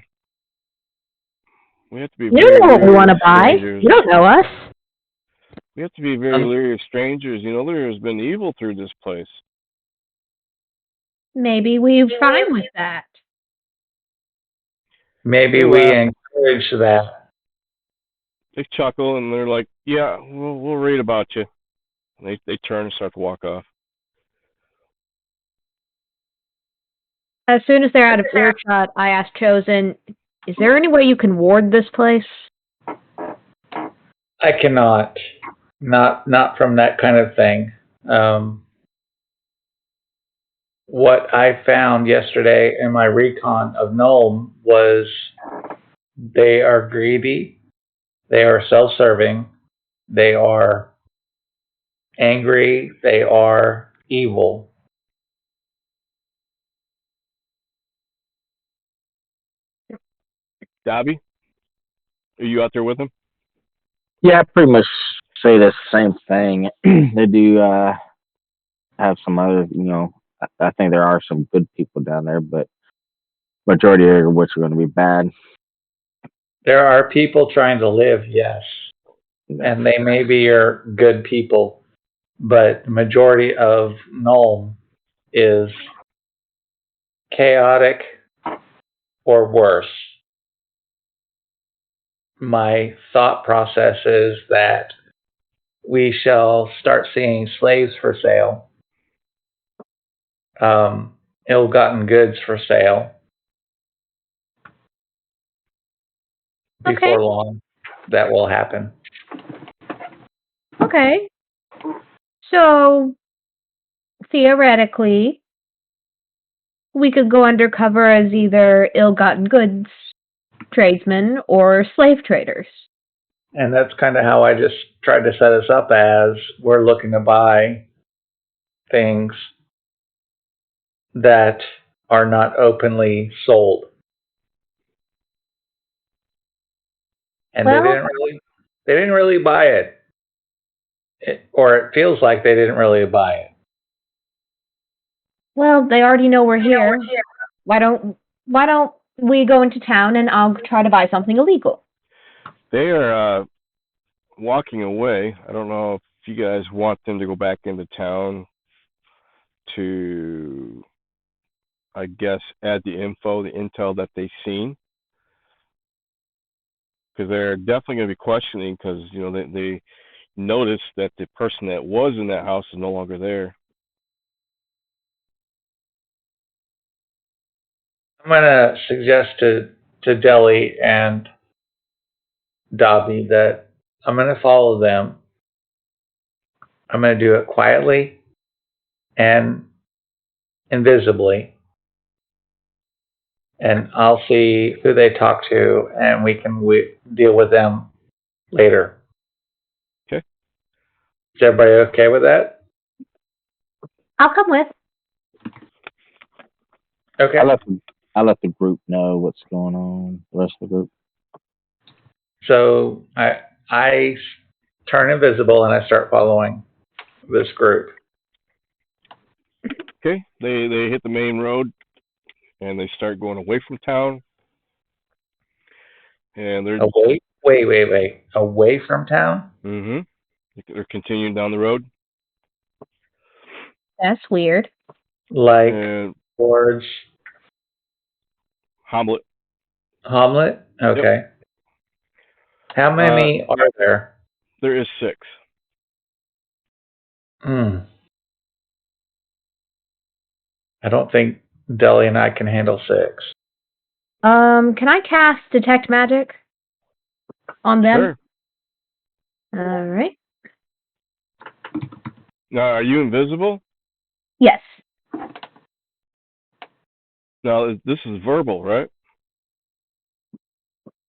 We have to be. You don't know what we want to buy. You don't know us. We have to be very leery of strangers. You know, there has been evil through this place. Maybe we're fine with that. Maybe we encourage that. They chuckle and they're like, "Yeah, we'll read about you." And they turn and start to walk off. As soon as they're out of earshot, I ask Chosen, "Is there any way you can ward this place?" I cannot. Not from that kind of thing. What I found yesterday in my recon of Nulb was they are greedy, they are self-serving, they are angry, they are evil. Dobby, are you out there with them? Yeah, I pretty much say the same thing. They do have some other, I think there are some good people down there, but majority of which are going to be bad. There are people trying to live, yes. And they maybe are good people, but the majority of Nulb is chaotic or worse. My thought process is that we shall start seeing slaves for sale, ill-gotten goods for sale. Before long, that will happen. Okay. So, theoretically, we could go undercover as either ill-gotten goods tradesmen or slave traders. And that's kind of how I just tried to set us up, as we're looking to buy things that are not openly sold. And they didn't really buy it. Or it feels like they didn't really buy it. Well, they already know we're here. Why don't we go into town and I'll try to buy something illegal? They are walking away. I don't know if you guys want them to go back into town to, I guess, add the intel that they've seen. Because they're definitely going to be questioning, because they noticed that the person that was in that house is no longer there. I'm going to suggest to Deli and Dobby that I'm going to follow them. I'm going to do it quietly and invisibly. And I'll see who they talk to, and we can deal with them later. Okay. Is everybody okay with that? I'll come with. Okay. I left them I let the group know what's going on. The rest of the group. So I turn invisible and I start following this group. Okay, they hit the main road and they start going away from town. And they're Wait. Away from town? They're continuing down the road. That's weird. Like And towards Hamlet. Hamlet? Okay. Yep. How many are there? There is 6. I don't think Deli and I can handle 6. Can I cast Detect Magic on them? Sure. All right. Now, are you invisible? Yes. Now, this is verbal, right?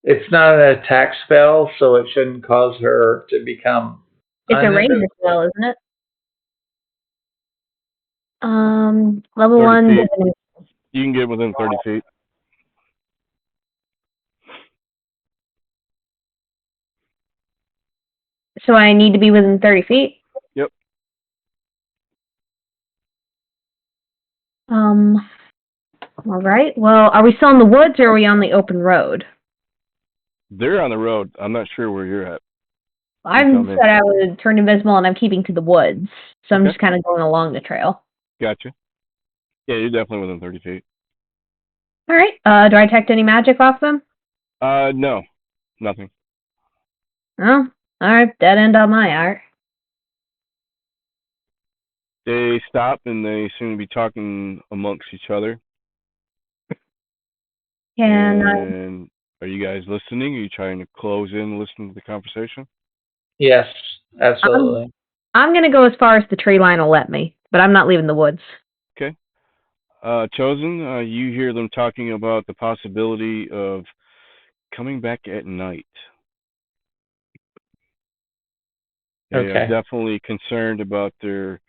It's not an attack spell, so it shouldn't cause her to become. It's a range as well, isn't it? Level 1. feet. You can get within 30 feet. So I need to be within 30 feet? Yep. All right. Well, are we still in the woods or are we on the open road? They're on the road. I'm not sure where you're at. I said I would turn invisible and I'm keeping to the woods. So I'm just kind of going along the trail. Gotcha. Yeah, you're definitely within 30 feet. All right. Do I detect any magic off them? No. Nothing. Oh, all right. Dead end on my art. They stop and they seem to be talking amongst each other. And are you guys listening? Are you trying to close in and listen to the conversation? Yes, absolutely. I'm going to go as far as the tree line will let me, but I'm not leaving the woods. Okay. Chosen, you hear them talking about the possibility of coming back at night. They are definitely concerned about their,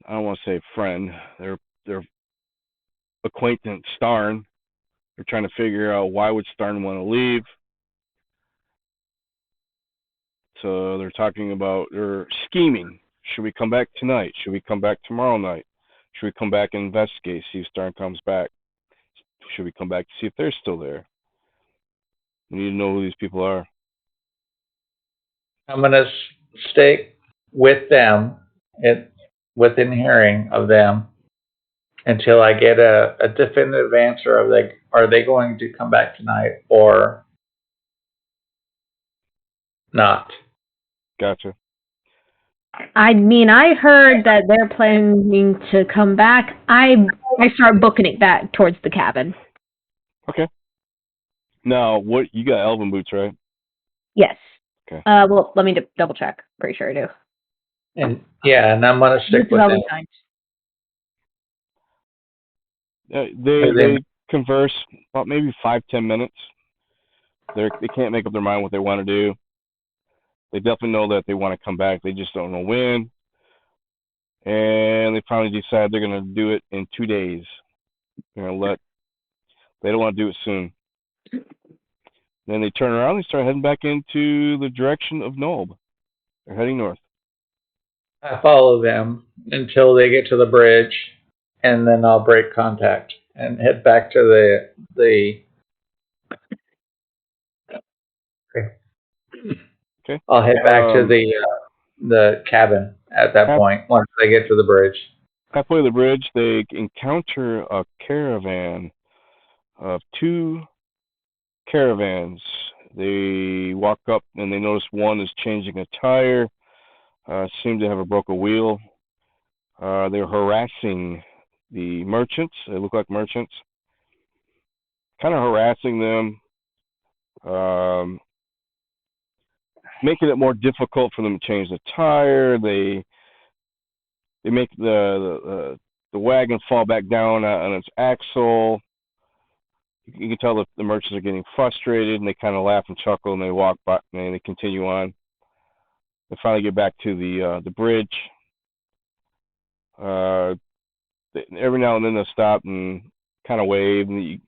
I don't want to say friend, their acquaintance, Starn. They're trying to figure out why would Starn want to leave. So they're talking about, they're scheming. Should we come back tonight? Should we come back tomorrow night? Should we come back and investigate, see if Starn comes back? Should we come back to see if they're still there? We need to know who these people are. I'm going to stay with them, within hearing of them, until I get a definitive answer of are they going to come back tonight or not. Gotcha. I mean, I heard that they're planning to come back. I start booking it back towards the cabin. Okay. Now, what you got? Elven boots, right? Yes. Okay. Well, let me double check. Pretty sure I do. And I'm gonna stick with them. They converse about maybe 5-10 minutes. They can't make up their mind what they want to do. They definitely know that they want to come back. They just don't know when. And they finally decide they're going to do it in 2 days. They don't want to do it soon. Then they turn around and start heading back into the direction of Nulb. They're heading north. I follow them until they get to the bridge, and then I'll break contact and head back to the Okay. I'll head back to the cabin at that point once they get to the bridge. Halfway to the bridge, they encounter a caravan of 2 caravans. They walk up and they notice one is changing a tire, seem to have a broken wheel. They're harassing the merchants. They look like merchants. Kind of harassing them, making it more difficult for them to change the tire. They make the wagon fall back down on its axle. You can tell that the merchants are getting frustrated, and they kind of laugh and chuckle, and they walk by, and they continue on. They finally get back to the bridge. Every now and then they'll stop and kind of wave, and you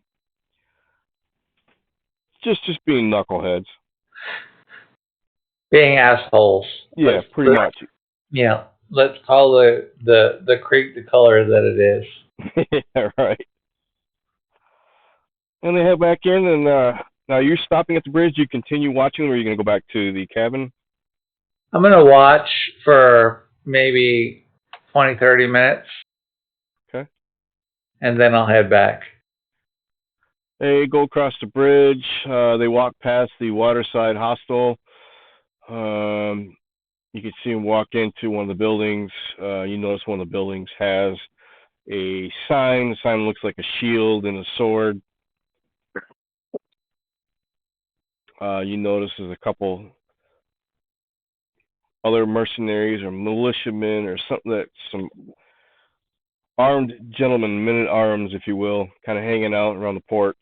just being knuckleheads. Being assholes. Yeah, pretty much. Yeah. Let's call the creek the color that it is. Yeah, right. And they head back in, and now you're stopping at the bridge. You continue watching, or are you going to go back to the cabin? I'm going to watch for maybe 20, 30 minutes. Okay. And then I'll head back. They go across the bridge. They walk past the waterside hostel. You can see them walk into one of the buildings. You notice one of the buildings has a sign. The sign looks like a shield and a sword. You notice there's a couple other mercenaries or militiamen or something, some armed gentlemen, men at arms, if you will, kind of hanging out around the porch.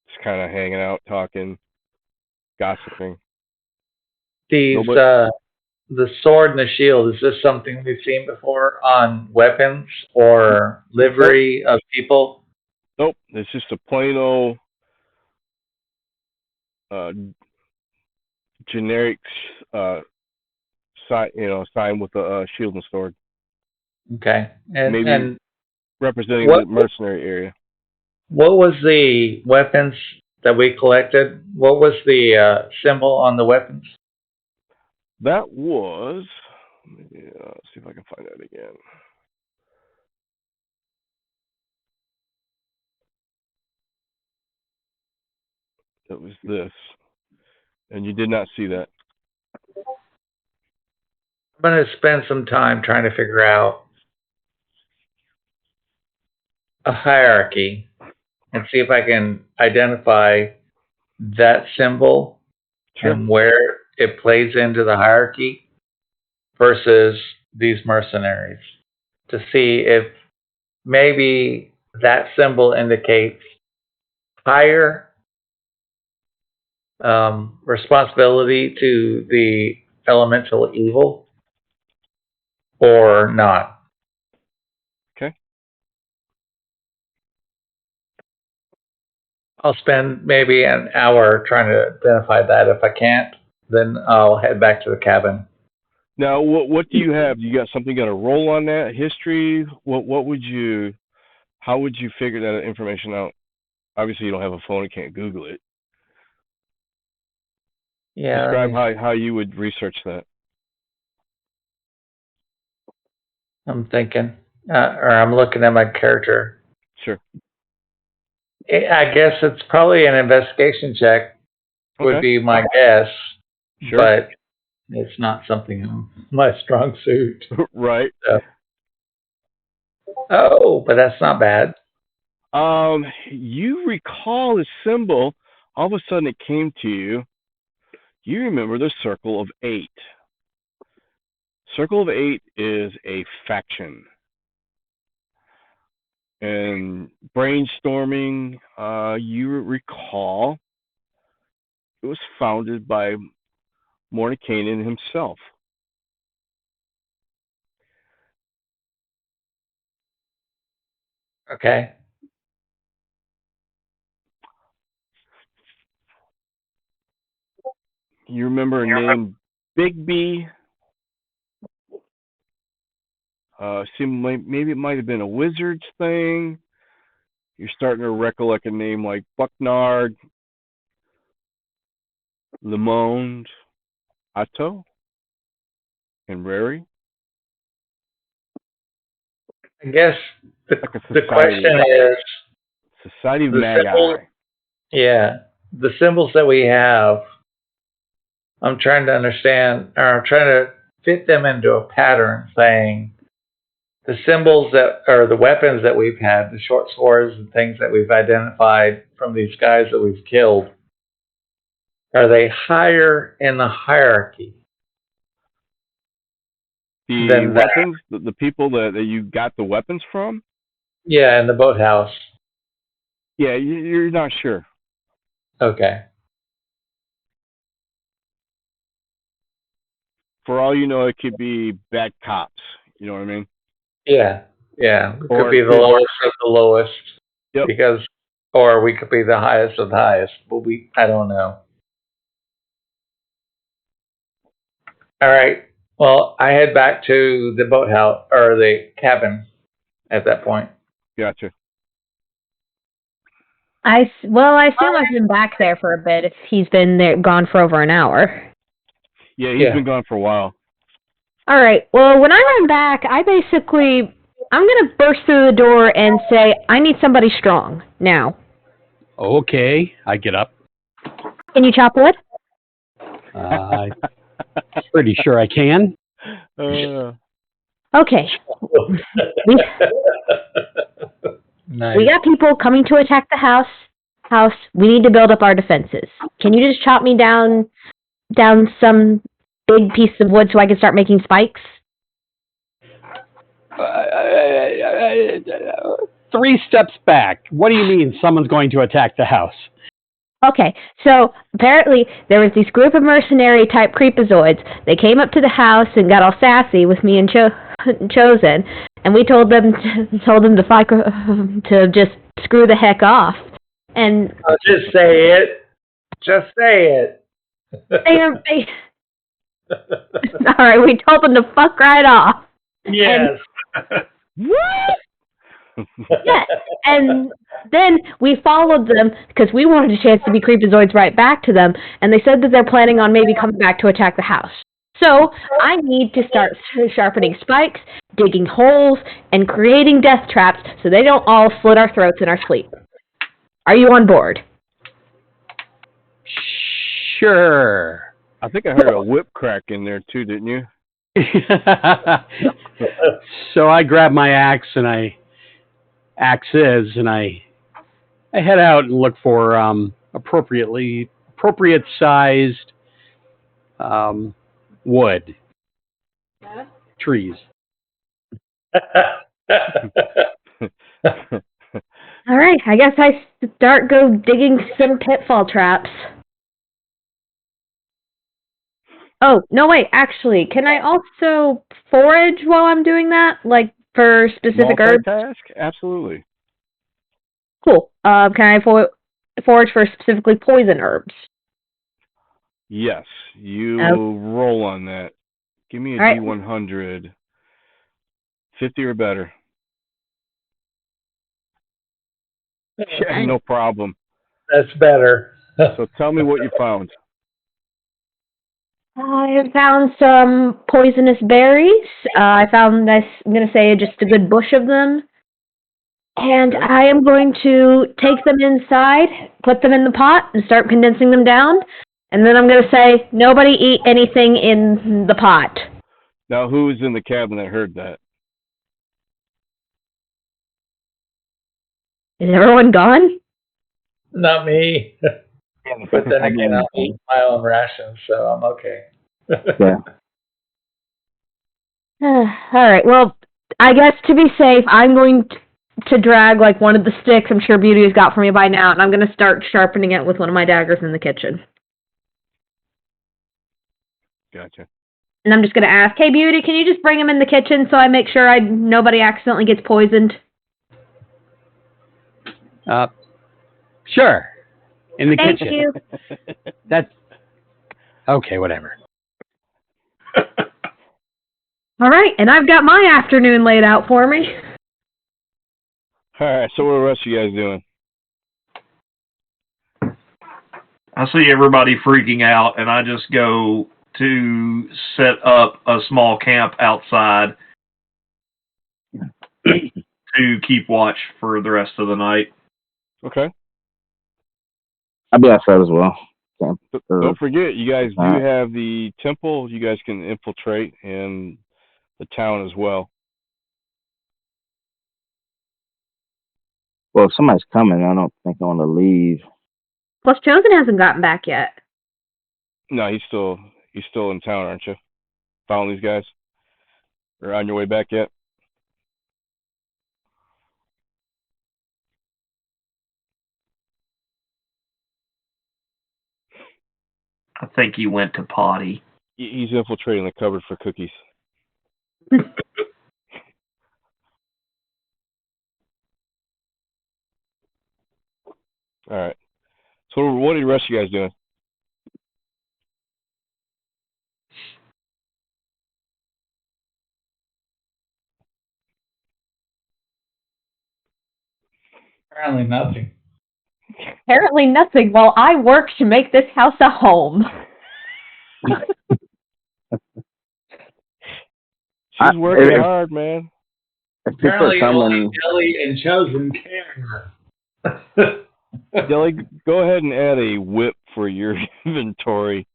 Just kind of hanging out, talking, gossiping. These, the sword and the shield, is this something we've seen before on weapons or livery of people? Nope, it's just a plain old generic sign with a shield and sword. Okay. And representing the mercenary area. What was the weapons that we collected? What was the symbol on the weapons? That was, let's see if I can find that again. It was this. And you did not see that. I'm going to spend some time trying to figure out a hierarchy and see if I can identify that symbol and where it plays into the hierarchy versus these mercenaries, to see if maybe that symbol indicates higher responsibility to the elemental evil or not. Okay. I'll spend maybe an hour trying to identify that. If I can't, then I'll head back to the cabin. Now, what do you have? You got something going to roll on that? History? How would you figure that information out? Obviously, you don't have a phone and can't Google it. Yeah. Describe how you would research that. I'm thinking, or I'm looking at my character. Sure. I guess it's probably an investigation check would be my guess. Sure. But it's not something in my strong suit. Right. So. Oh, but that's not bad. You recall the symbol. All of a sudden, it came to you. You remember the Circle of 8. Circle of 8 is a faction. And brainstorming, you recall it was founded by Mordenkainen himself. Okay. You remember a name, Bigby? Seemed like maybe it might have been a wizard's thing. You're starting to recollect a name like Bucknard, Lemond, Otto, and Rary. I guess the question is Society of Magi. Yeah, the symbols that we have, I'm trying to understand, or I'm trying to fit them into a pattern, saying the symbols that, or the weapons that we've had, the short swords and things that we've identified from these guys that we've killed, are they higher in the hierarchy? The weapons, the people that you got the weapons from? Yeah, in the boathouse. Yeah, you're not sure. Okay. For all you know, it could be bad cops. You know what I mean? Yeah. Yeah, we Or could be it the could- lowest of the lowest. Yep. Because, or we could be the highest of the highest. But I don't know. All right. Well, I head back to the boathouse or the cabin at that point. Gotcha. Well, I assume I've been back there for a bit if he's been there, gone for over an hour. Yeah, he's been gone for a while. All right. Well, when I run back, I'm gonna burst through the door and say, I need somebody strong now. Okay, I get up. Can you chop wood? Pretty sure I can. Okay. Nice. We got people coming to attack the house. We need to build up our defenses. Can you just chop me down some big piece of wood so I can start making spikes? 3 steps back. What do you mean someone's going to attack the house? Okay, so apparently there was this group of mercenary type creepazoids. They came up to the house and got all sassy with me and Chosen, and we told them to fight, to just screw the heck off. And just say it. Just say it. All right, we told them to fuck right off. Yes. What? Yeah, and then we followed them because we wanted a chance to be creepazoids right back to them, and they said that they're planning on maybe coming back to attack the house. So I need to start sharpening spikes, digging holes, and creating death traps so they don't all slit our throats in our sleep. Are you on board? Sure. I think I heard a whip crack in there too, didn't you? So I grab my axe and I head out and look for appropriate sized wood. Trees. All right, I guess I go digging some pitfall traps. Oh, no, wait, actually, can I also forage while I'm doing that? Like, for specific herbs? Multitask? Absolutely. Cool. Can I forage for specifically poison herbs? Yes. You roll on that. Give me a right. D100. 50 or better. Yeah, no problem. That's better. So tell me what you found. I found some poisonous berries. I found, I'm going to say, just a good bush of them. And I am going to take them inside, put them in the pot, and start condensing them down. And then I'm going to say, nobody eat anything in the pot. Now, who was in the cabin that heard that? Is everyone gone? Not me. But then again, I'll eat my own rations, so I'm okay. Yeah. All right. Well, I guess to be safe, I'm going to drag like one of the sticks I'm sure Beauty has got for me by now, and I'm going to start sharpening it with one of my daggers in the kitchen. Gotcha. And I'm just going to ask, hey, Beauty, can you just bring them in the kitchen so I make sure nobody accidentally gets poisoned? Sure. In the Thank kitchen. you. That's okay, whatever. All right, and I've got my afternoon laid out for me. All right, so what are the rest of you guys doing? I see everybody freaking out, and I just go to set up a small camp outside to keep watch for the rest of the night. Okay. I'll be outside as well. Don't forget, you guys do have the temple. You guys can infiltrate, and the town as well. Well, if somebody's coming, I don't think I want to leave. Plus, Chosen hasn't gotten back yet. No, he's still in town, aren't you? Following these guys? Or on your way back yet? I think he went to potty. He's infiltrating the cupboard for cookies. All right. So what are the rest of you guys doing? Apparently nothing. Apparently nothing while I work to make this house a home. She's working hard, man. If people are Apparently only coming, Jelly and Chosen care. Jelly, go ahead and add a whip for your inventory.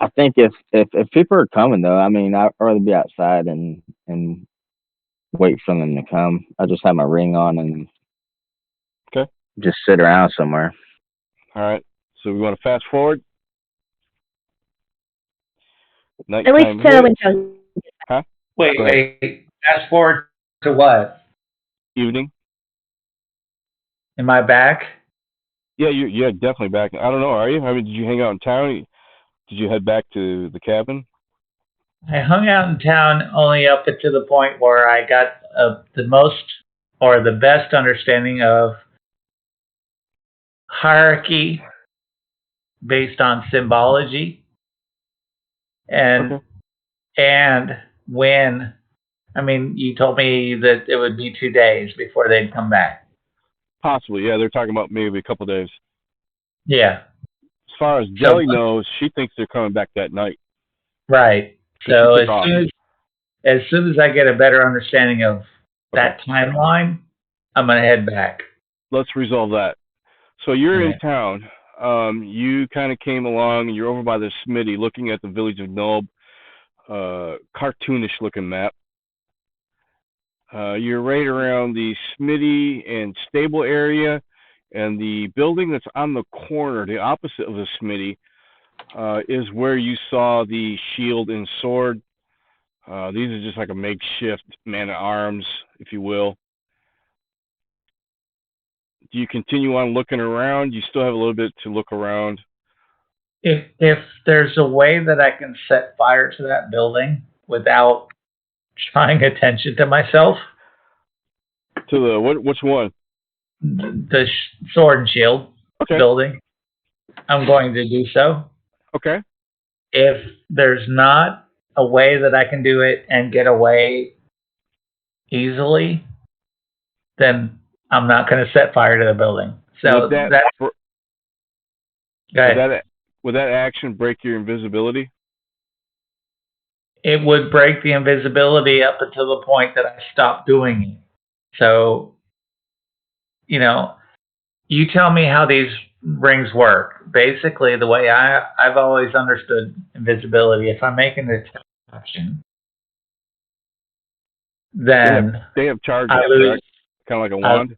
I think if people are coming though, I mean, I'd rather be outside and wait for them to come. I just have my ring on and just sit around somewhere. All right. So we want to fast forward. At least when Chosen. Huh? Wait. Fast forward to what? Evening. Am I back? Yeah, you're definitely back. I don't know. Are you? I mean, did you hang out in town? Did you head back to the cabin? I hung out in town only up to the point where I got the most or the best understanding of hierarchy based on symbology and when. I mean, you told me that it would be 2 days before they'd come back. Possibly, yeah. They're talking about maybe a couple days. Yeah. As far as Jelly knows, she thinks they're coming back that night. Right. So as soon as I get a better understanding of that timeline, I'm going to head back. Let's resolve that. So you're in town. You kind of came along, and you're over by the Smitty looking at the village of Nulb, cartoonish looking map. You're right around the Smitty and stable area, and the building that's on the corner, the opposite of the Smitty, is where you saw the shield and sword. These are just like a makeshift man-at-arms, if you will. Do you continue on looking around? You still have a little bit to look around. If there's a way that I can set fire to that building without drawing attention to myself. To the which one? The sword and shield building. I'm going to do so. Okay. If there's not a way that I can do it and get away easily, then I'm not going to set fire to the building. So would that action break your invisibility? It would break the invisibility up until the point that I stop doing it. So, you tell me how these rings work. Basically, the way I've always understood invisibility, if I'm making an action, then they have charges, correct? Kind of like a wand?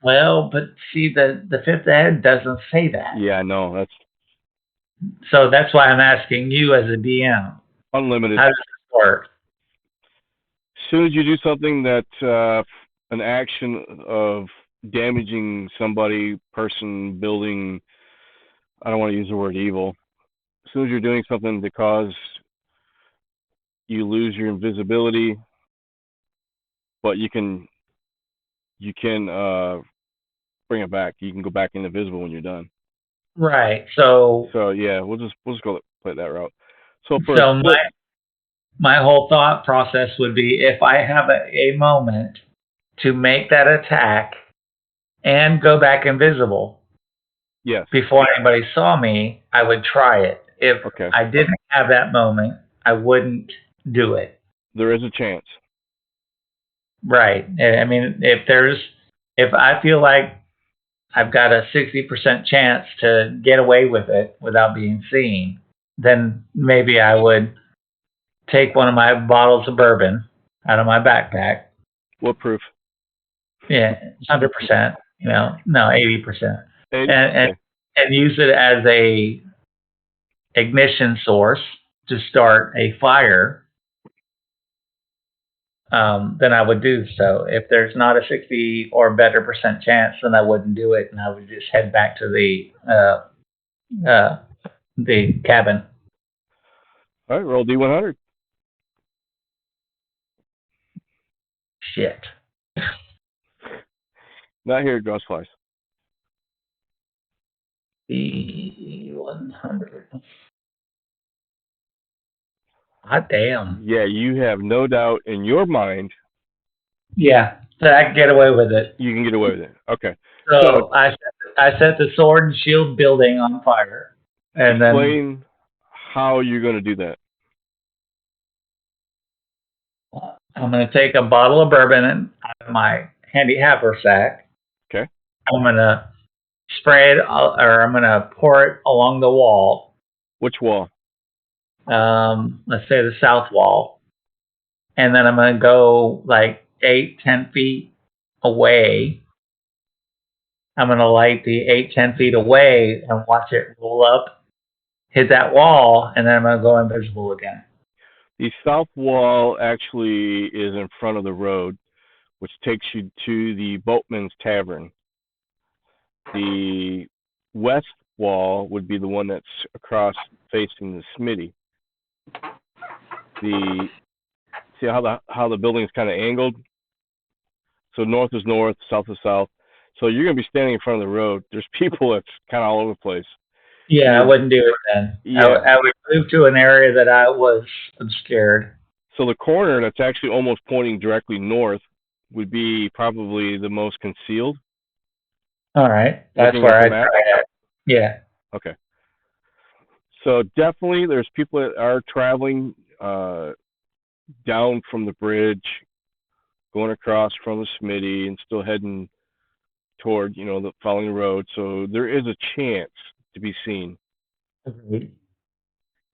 Well, but see, the fifth ed doesn't say that. Yeah, I know. So that's why I'm asking you as a DM. Unlimited. How does this work? As soon as you do something that an action of damaging somebody, person, building, I don't want to use the word evil. As soon as you're doing something to cause you lose your invisibility, but you can bring it back. You can go back invisible when you're done. Right. So yeah, we'll just go play that route. So my whole thought process would be if I have a moment to make that attack and go back invisible. Yes. Before anybody saw me, I would try it. If I didn't have that moment, I wouldn't do it. There is a chance. Right. I mean, if I feel like I've got a 60% chance to get away with it without being seen, then maybe I would take one of my bottles of bourbon out of my backpack. What proof? Yeah, 100%. No, 80%. 80? And use it as a ignition source to start a fire. Then I would do so. If there's not a 60 or better % chance, then I wouldn't do it, and I would just head back to the cabin. All right, roll D100. Shit. Not here at Ghost Flies. B100. Hot damn. Yeah, you have no doubt in your mind. Yeah, so I can get away with it. You can get away with it. Okay. So I set the sword and shield building on fire, and explain how you're going to do that. I'm going to take a bottle of bourbon out of my handy haversack. Okay. I'm going to spray it, or I'm going to pour it along the wall. Which wall? Let's say the south wall. And then I'm going to go like 8-10 feet away. I'm going to light the 8-10 feet away and watch it roll up, hit that wall, and then I'm going to go invisible again. The south wall actually is in front of the road, which takes you to the Boatman's Tavern. The west wall would be the one that's across facing the Smitty. See how the building is kind of angled? So north is north, south is south. So you're going to be standing in front of the road. There's people that's kind of all over the place. Yeah, I wouldn't do it then. Yeah. I would move to an area that I was scared. So the corner that's actually almost pointing directly north would be probably the most concealed. All right. That's where I try it. Yeah. Okay. So definitely there's people that are traveling down from the bridge, going across from the Smitty and still heading toward, following the road. So there is a chance to be seen. Agreed.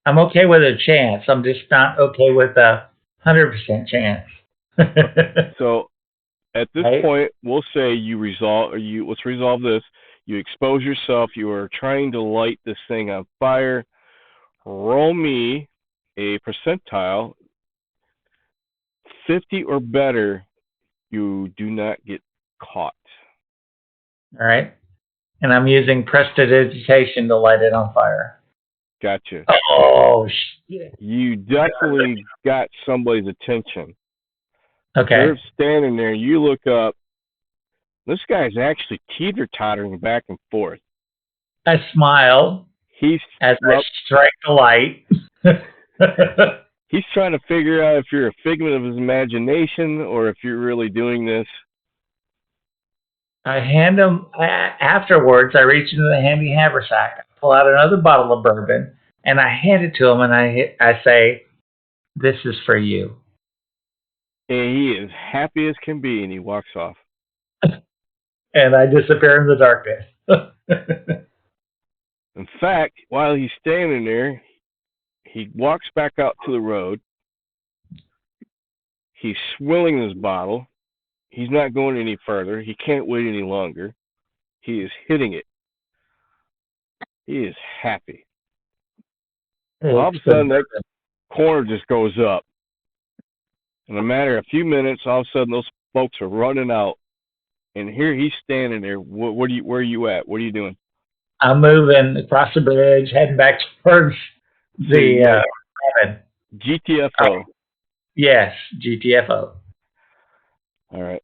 I'm okay with a chance. I'm just not okay with a 100% chance. So at this point, we'll say let's resolve this. You expose yourself. You are trying to light this thing on fire. Roll me a percentile. 50 or better, you do not get caught. All right. And I'm using prestidigitation to light it on fire. Gotcha. Oh, shit. You definitely got somebody's attention. Okay. They're standing there. You look up. This guy's actually teeter-tottering back and forth. I smile as I strike the light. He's trying to figure out if you're a figment of his imagination or if you're really doing this. I hand him, afterwards, I reach into the handy haversack, pull out another bottle of bourbon, and I hand it to him, and I say, "This is for you." And he is happy as can be, and he walks off. And I disappear in the darkness. In fact, while he's standing there, he walks back out to the road. He's swilling his bottle. He's not going any further. He can't wait any longer. He is hitting it. He is happy. All of a sudden, that corner just goes up. In a matter of a few minutes, all of a sudden, those folks are running out. And here he's standing there. Where are you at? What are you doing? I'm moving across the bridge, heading back towards the cabin. GTFO. Yes, GTFO. All right.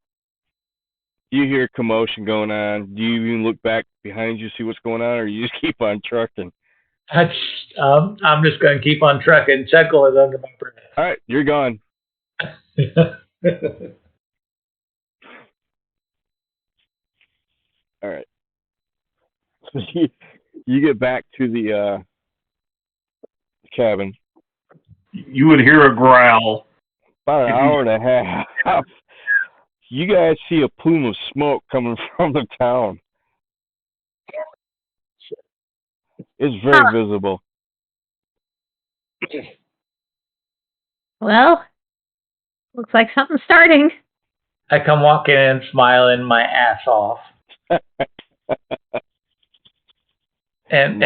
Do you hear commotion going on? Do you even look back behind you, see what's going on, or you just keep on trucking? I'm just going to keep on trucking. Chuckle is under my breath. All right, you're gone. All right. So you get back to the cabin. You would hear a growl. About an hour and a half. You guys see a plume of smoke coming from the town. It's very visible. Well, looks like something's starting. I come walking in, smiling my ass off. And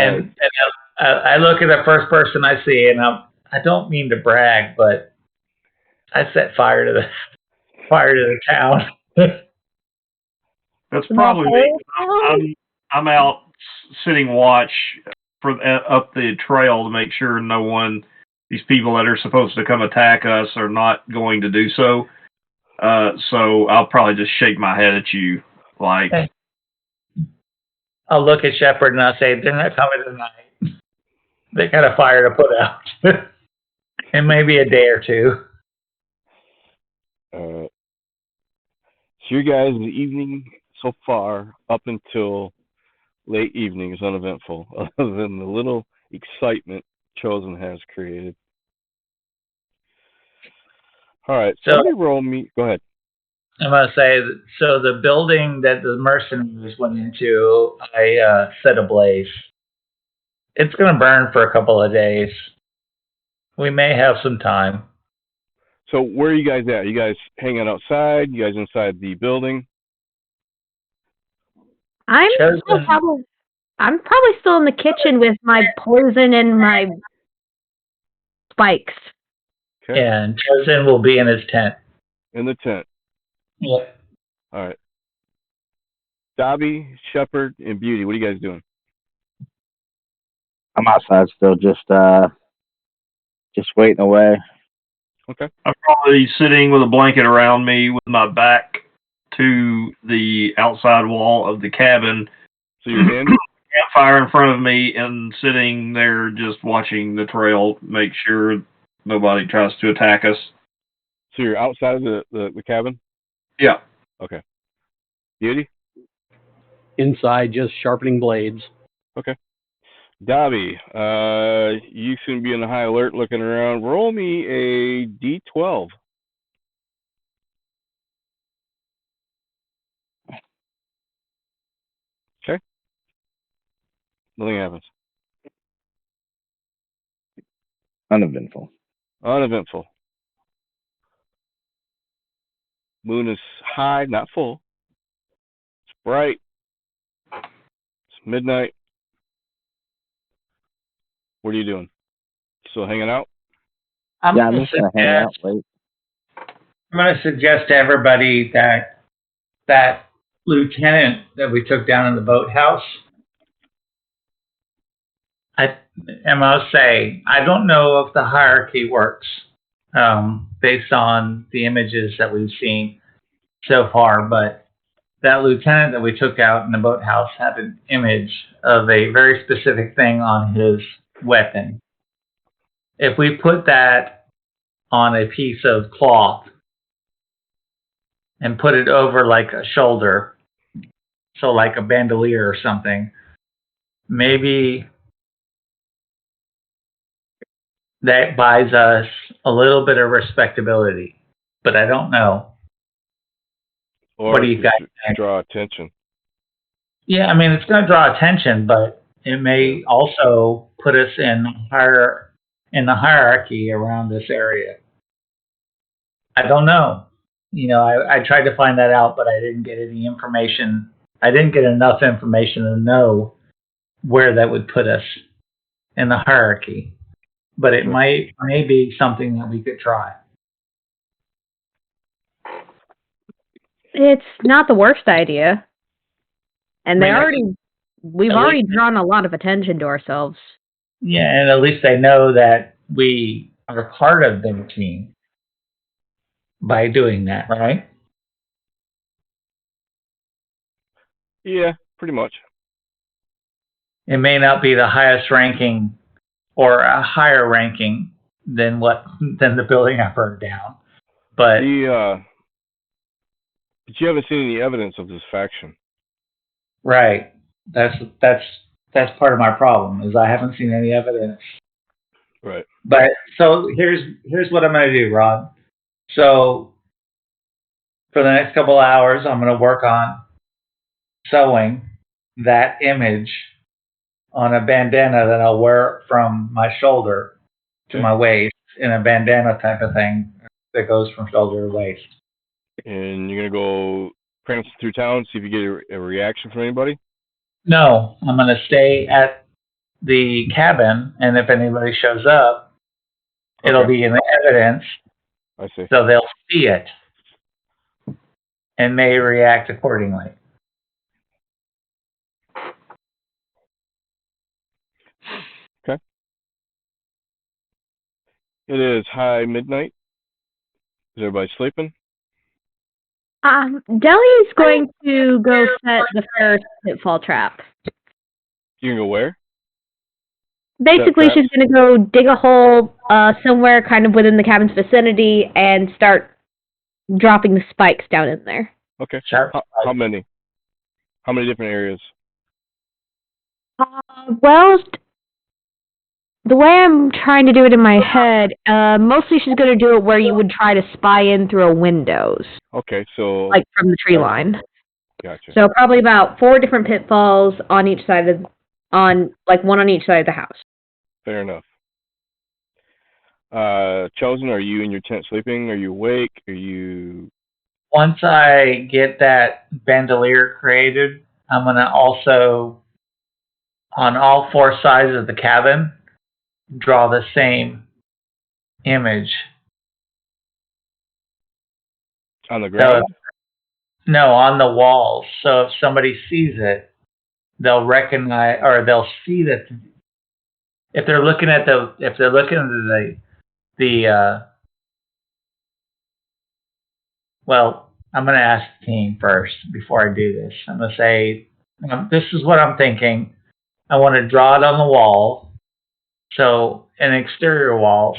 I look at the first person I see, and I don't mean to brag, but I set fire to the town. That's probably me. I'm out sitting watch for up the trail to make sure these people that are supposed to come attack us are not going to do so. So I'll probably just shake my head at you, like. Okay. I'll look at Shepard and I'll say, they're not coming tonight. They got a fire to put out. And maybe a day or two. So you guys, the evening so far, up until late evening, is uneventful, other than the little excitement Chosen has created. All right, So- somebody roll me. Go ahead. I'm going to say, so the building that the mercenaries went into, I set ablaze. It's going to burn for a couple of days. We may have some time. So where are you guys at? You guys hanging outside? You guys inside the building? I'm Chosen. probably still in the kitchen with my poison and my spikes. Okay. And Chosen will be in his tent. In the tent. Yep. All right. Dobby, Shepard, and Beauty, what are you guys doing? I'm outside still, just waiting away. Okay. I'm probably sitting with a blanket around me with my back to the outside wall of the cabin. So you're in? Campfire in front of me and sitting there just watching the trail, make sure nobody tries to attack us. So you're outside of the cabin? Yeah. Okay. Beauty? Inside, just sharpening blades. Okay. Dobby, you seem to be on high alert looking around. Roll me a D12. Okay. Nothing happens. Uneventful. Uneventful. Moon is high, not full. It's bright. It's midnight. What are you doing? Still hanging out? I'm Yeah, I'm going just gonna hang out, wait. to suggest to everybody that that lieutenant that we took down in the boathouse, I must say, I don't know if the hierarchy works based on the images that we've seen so far, but that lieutenant that we took out in the boathouse had an image of a very specific thing on his weapon. If we put that on a piece of cloth and put it over like a shoulder, so like a bandolier or something, maybe that buys us a little bit of respectability, but I don't know. Or What do you guys think? draw attention? Yeah, I mean, it's going to draw attention, but it may also put us in the hierarchy around this area. I don't know. I tried to find that out, but I didn't get any information. I didn't get enough information to know where that would put us in the hierarchy. But it may be something that we could try. It's not the worst idea. And I we've already drawn a lot of attention to ourselves. Yeah, and at least they know that we are part of their team by doing that, right? Yeah, pretty much. It may not be the highest ranking or a higher ranking than the building I burned down, but But you haven't seen any evidence of this faction. right. That's part of my problem is I haven't seen any evidence. Right. But so here's what I'm going to do, Rod. So for the next couple of hours, I'm going to work on sewing that image on a bandana that I'll wear from my shoulder to my waist in a bandana type of thing that goes from shoulder to waist. And you're going to go prancing through town, see if you get a reaction from anybody? No, I'm going to stay at the cabin, and if anybody shows up, it'll be in the evidence, I see. so they'll see it and may react accordingly. Okay. It is high midnight. Is everybody sleeping? Deli's going to go set the first pitfall trap. You can go where? Basically, she's going to go dig a hole somewhere kind of within the cabin's vicinity and start dropping the spikes down in there. Okay. How many? How many different areas? Well, the way I'm trying to do it in my head, mostly she's going to do it where you would try to spy in through a windows. Okay, so... Like from the tree line. Gotcha. So probably about 4 different pitfalls on each side of... one on each side of the house. Fair enough. Chosen, are you in your tent sleeping? Are you awake? Are you... Once I get that bandolier created, I'm going to also, on all 4 sides of the cabin, draw the same image. On the ground? No, on the walls. So if somebody sees it, they'll recognize, or they'll see that. If they're looking at well, I'm going to ask the team first before I do this. I'm going to say, this is what I'm thinking. I want to draw it on the wall. So, an exterior walls.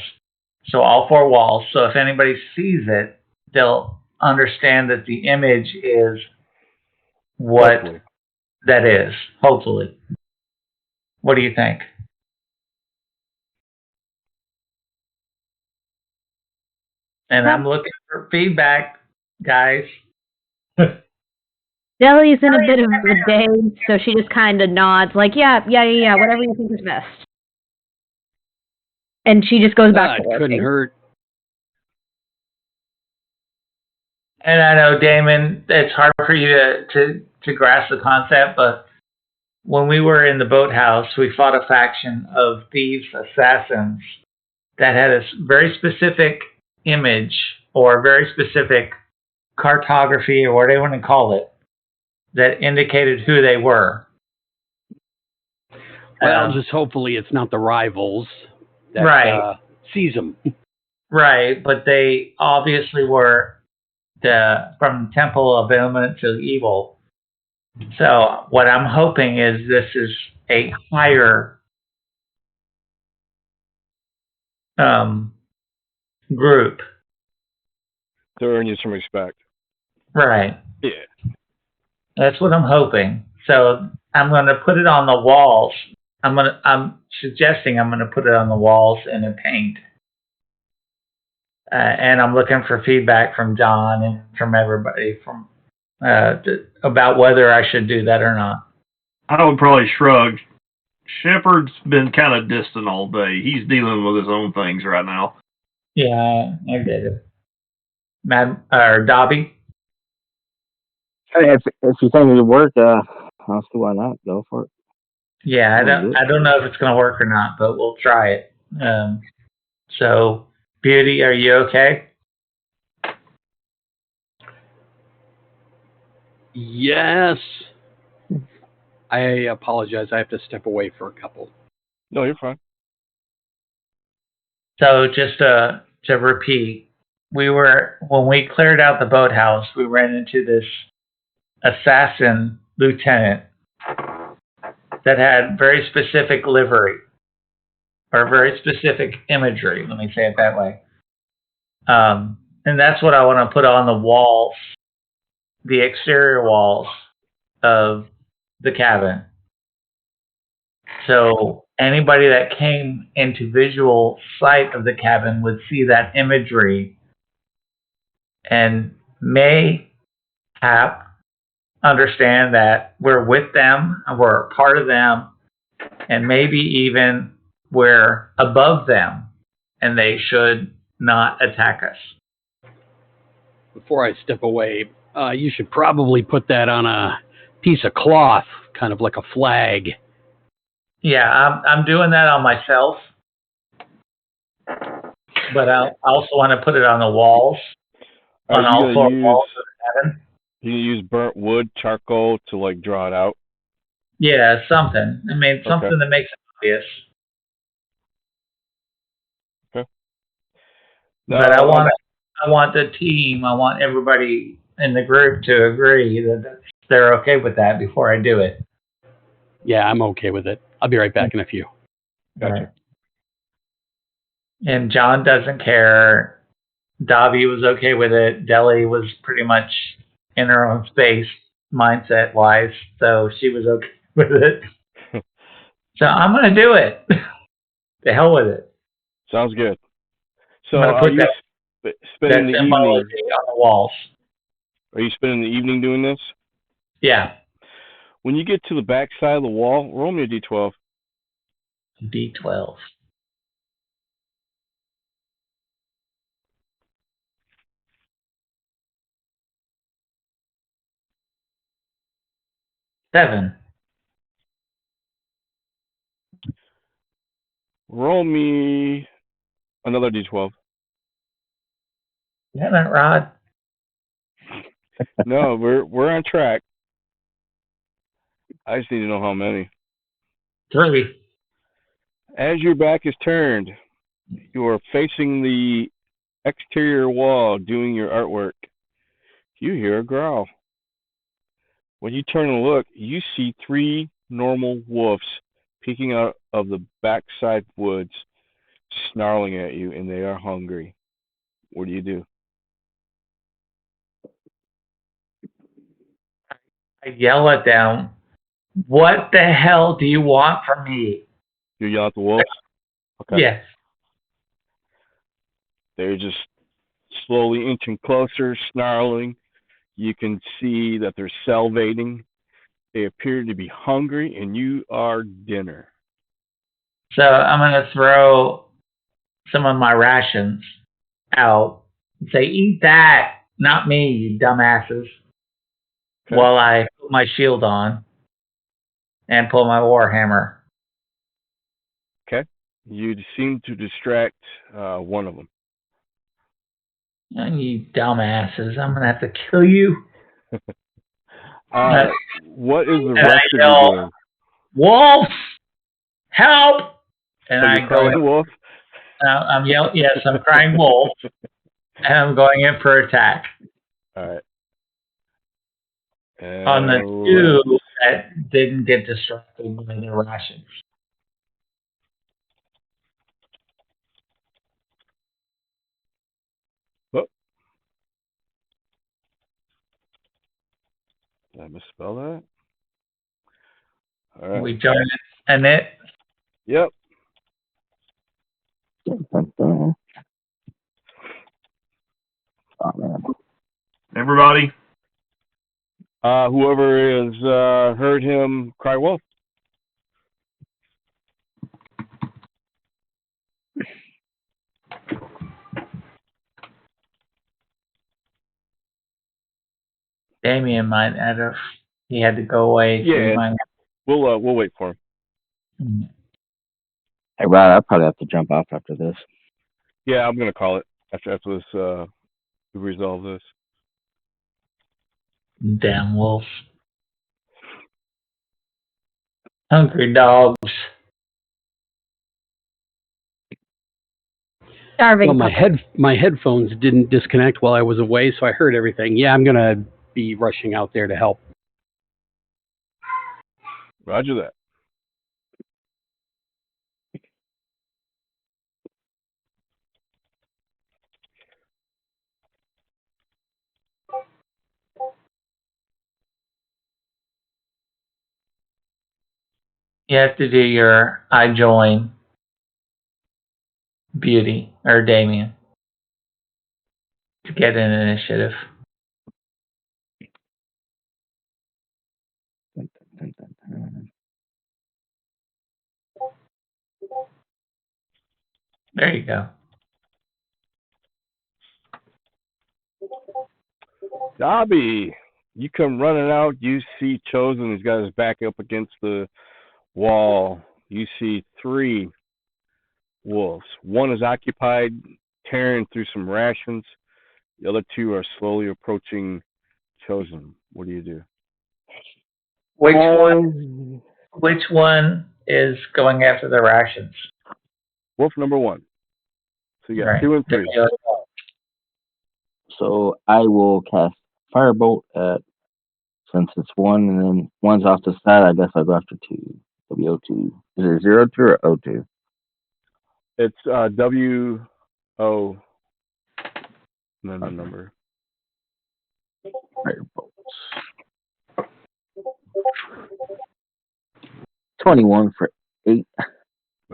So, all 4 walls. So, if anybody sees it, they'll understand that the image is what that is. Hopefully. What do you think? And I'm looking for feedback, guys. Deli's in a bit of a daze, so she just kind of nods, like, yeah, whatever you think is best. And she just goes back to working. Couldn't hurt. And I know, Damon, it's hard for you to grasp the concept, but when we were in the boathouse, we fought a faction of thieves, assassins, that had a very specific image or very specific cartography or whatever you want to call it that indicated who they were. Well, just hopefully it's not the rivals that sees them. Right, but they obviously were from the Temple of Elemental Evil. So what I'm hoping is this is a higher group. To earn you some respect. Right. Yeah. That's what I'm hoping. So I'm going to put it on the walls. I'm suggesting I'm going to put it on the walls in a paint. And I'm looking for feedback from John and from everybody about whether I should do that or not. I would probably shrug. Shepard's been kind of distant all day. He's dealing with his own things right now. Yeah, I get it. Dobby? If you think it'll work, I'll see why not. Go for it. Yeah, I don't know if it's going to work or not, but we'll try it. So, Beauty, are you okay? Yes. I apologize. I have to step away for a couple. No, you're fine. So just to repeat, when we cleared out the boathouse, we ran into this assassin lieutenant that had very specific livery or very specific imagery. Let me say it that way. And that's what I want to put on the walls, the exterior walls of the cabin. So anybody that came into visual sight of the cabin would see that imagery and understand that we're with them, we're a part of them, and maybe even we're above them and they should not attack us. Before I step away, you should probably put that on a piece of cloth, kind of like a flag. Yeah, I'm doing that on myself, but I also want to put it on the walls, on all 4 walls of the cabin. You use burnt wood, charcoal to like draw it out? Yeah, something. I mean, something that makes it obvious. Okay. But I want the team. I want everybody in the group to agree that they're okay with that before I do it. Yeah, I'm okay with it. I'll be right back in a few. Gotcha. Right. And John doesn't care. Davi was okay with it. Deli was pretty much in her own space, mindset wise, so she was okay with it. So I'm gonna do it. The hell with it. Sounds good. So I'm gonna are put you spending the evening? on the walls. Are you spending the evening doing this? Yeah. When you get to the back side of the wall, roll me a d12. D12. Seven. Roll me another d12. Damn it, Rod. No, we're on track. I just need to know how many. 3. As your back is turned, you are facing the exterior wall doing your artwork. You hear a growl. When you turn and look, you see 3 normal wolves peeking out of the backside woods, snarling at you, and they are hungry. What do you do? I yell at them. What the hell do you want from me? You yell at the wolves? Okay. Yes. They're just slowly inching closer, snarling. You can see that they're salivating. They appear to be hungry, and you are dinner. So I'm going to throw some of my rations out and say, eat that, not me, you dumbasses. Okay. While I put my shield on and pull my warhammer. Okay. You seem to distract one of them. And you dumbasses, I'm going to have to kill you. What is the And rest I of yell, you doing? Wolf! Help! And So I you're crying wolf? I'm yelling, yes, I'm crying wolf. And I'm going in for attack. All right. On the 2 that didn't get distracted by the rations. Oh. Did I misspell that? All right. We join in it. Yep. Oh, man. Everybody? Whoever has heard him cry wolf. Damien might have. He had to go away. So Yeah. We'll wait for him. Hey, Rod, I'll probably have to jump off after this. Yeah, I'm gonna call it after this. We resolve this. Damn wolf. Hungry dogs. Starving. Well, my headphones didn't disconnect while I was away, so I heard everything. Yeah, I'm gonna be rushing out there to help. Roger that. You have to do your I join Beauty or Damien to get an initiative. There you go. Dobby, you come running out. You see Chosen. He's got his back up against the wall. You see 3 wolves. One is occupied, tearing through some rations. The other 2 are slowly approaching Chosen. What do you do? Which one is going after the rations? Wolf number 1. So you got Right. 2 and 3. So I will cast firebolt at, since it's 1 and then 1's off the side, I guess I'll go after 2. W02. Is it 02 or 02? It's W-O, and then the number. Firebolt. 21 for 8.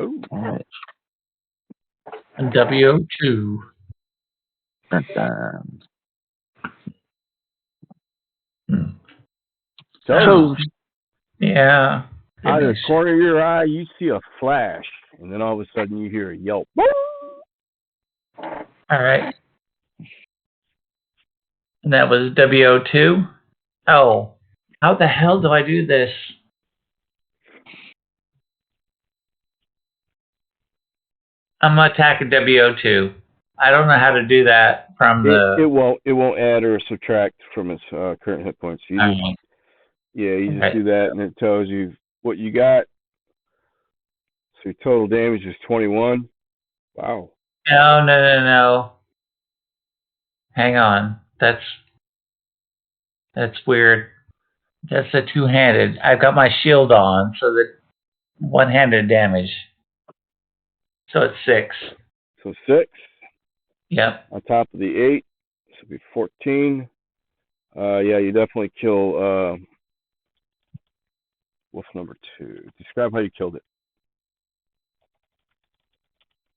Ooh. All right. W02. Dun-dun. So, Yeah. out of the corner of your eye, you see a flash, and then all of a sudden you hear a yelp. All right. And that was W02. Oh, how the hell do I do this? I'm gonna attack a W02. I don't know how to do that from the. It won't add or subtract from its current hit points. You just, you just do that, and it tells you what you got. So your total damage is 21. Wow. No. Hang on. That's weird. That's a two-handed. I've got my shield on, so that one-handed damage. So it's 6. So 6. Yep. On top of the 8, this will be 14. Yeah, you definitely kill wolf number 2. Describe how you killed it.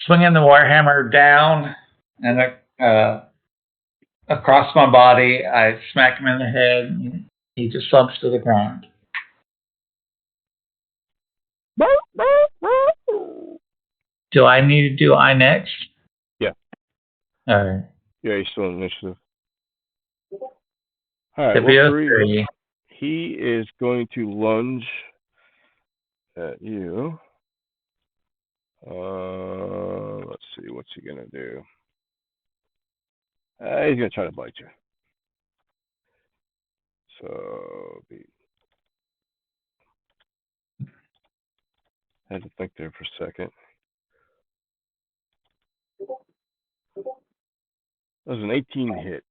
Swinging the warhammer down and across my body, I smack him in the head, and he just slumps to the ground. Do I need to do I next? Yeah. All right. Yeah, you're still in initiative. All right, W03. He is going to lunge at you. Let's see, what's he gonna do? He's gonna try to bite you. So, I had to think there for a second. That was an 18 hit.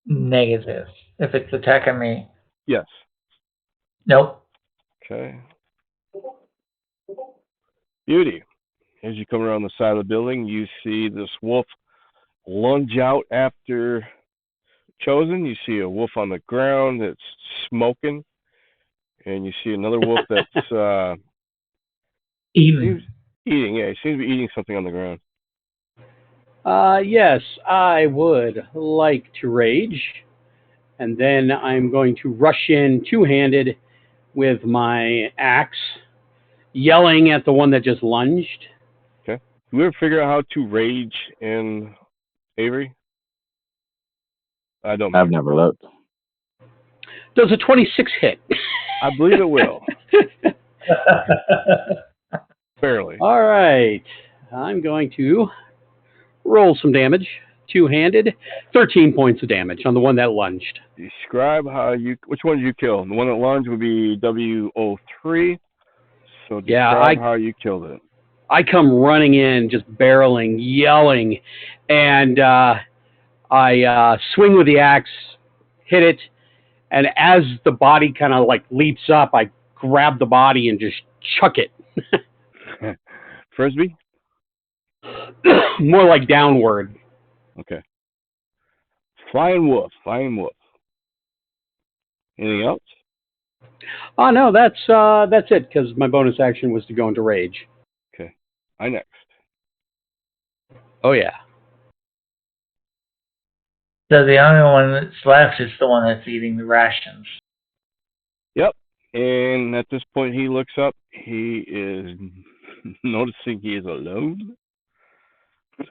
Negative. If it's attacking me. Yes. Nope. Okay. Beauty. As you come around the side of the building, you see this wolf lunge out after Chosen. You see a wolf on the ground that's smoking, and you see another wolf that's Eating. Eating. Yeah, he seems to be eating something on the ground. Yes, I would like to rage, and then I'm going to rush in two-handed with my axe, yelling at the one that just lunged. Okay. Do we ever figure out how to rage in Avery? I don't. I've never looked. Does a 26 hit? I believe it will. Barely. All right. I'm going to roll some damage. Two-handed. 13 points of damage on the one that lunged. Describe how you... Which one did you kill? The one that lunged would be W03. So describe how you killed it. I come running in, just barreling, yelling, and I swing with the axe, hit it, and as the body kind of like leaps up, I grab the body and just chuck it. Frisbee? More like downward. Okay. Flying wolf. Anything else? Oh no, that's it, because my bonus action was to go into rage. Okay. I next. Oh yeah. So the only one that's left is the one that's eating the rations. Yep. And at this point, he looks up. He is noticing he is alone.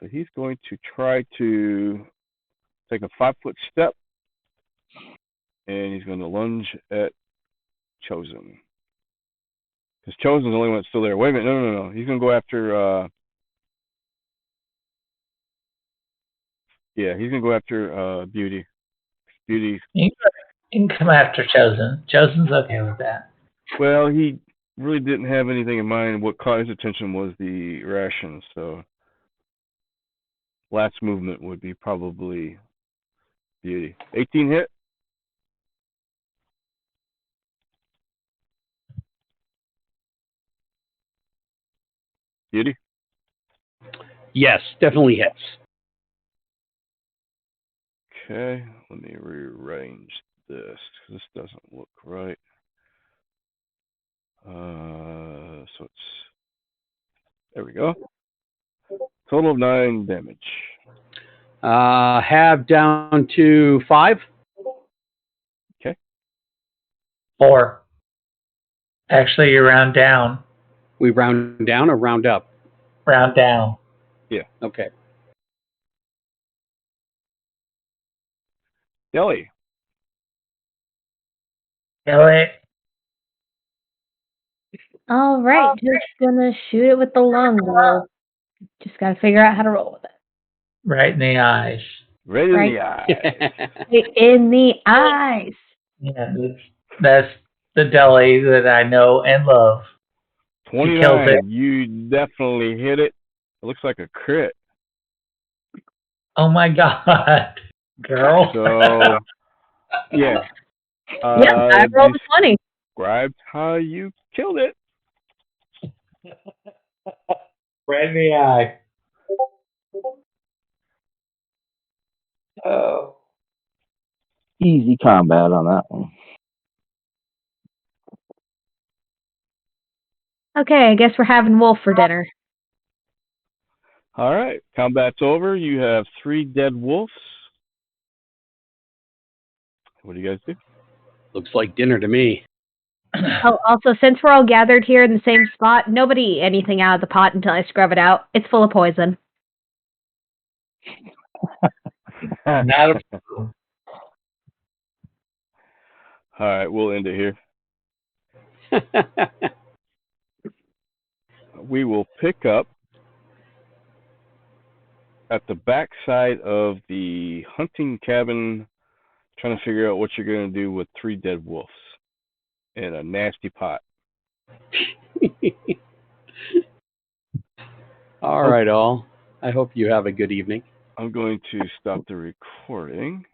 So he's going to try to take a 5-foot step. And he's going to lunge at Chosen. Because Chosen's the only one that's still there. Wait a minute. No. He's going to go after... he's going to go after Beauty. Beauty. You can come after Chosen. Chosen's okay with that. Well, he really didn't have anything in mind. What caught his attention was the rations. So last movement would be probably Beauty. 18 hit. Beauty. Yes, definitely hits. Okay, let me rearrange this. This doesn't look right. So it's, there we go. Total of 9 damage. Have down to 5. Okay. 4. Actually, you round down. We round down or round up? Round down. Yeah. Okay. Deli. Ellie. All right, just gonna shoot it with the longbow. Just gotta figure out how to roll with it. Right in the eyes. Right in Right. the eye. Right in the eyes. Yeah, that's the deli that I know and love. He kills 29. it. You definitely hit it. It looks like a crit. Oh my god, girl. So, yeah. Yep, I rolled a 20. Describe how you killed it. Right in the eye. Oh. Easy combat on that one. Okay, I guess we're having wolf for dinner. All right. Combat's over. You have 3 dead wolves. What do you guys do? Looks like dinner to me. Oh, also, since we're all gathered here in the same spot, nobody eat anything out of the pot until I scrub it out. It's full of poison. Not a problem. All right. We'll end it here. We will pick up at the back side of the hunting cabin, trying to figure out what you're going to do with 3 dead wolves in a nasty pot. All right, all. I hope you have a good evening. I'm going to stop the recording.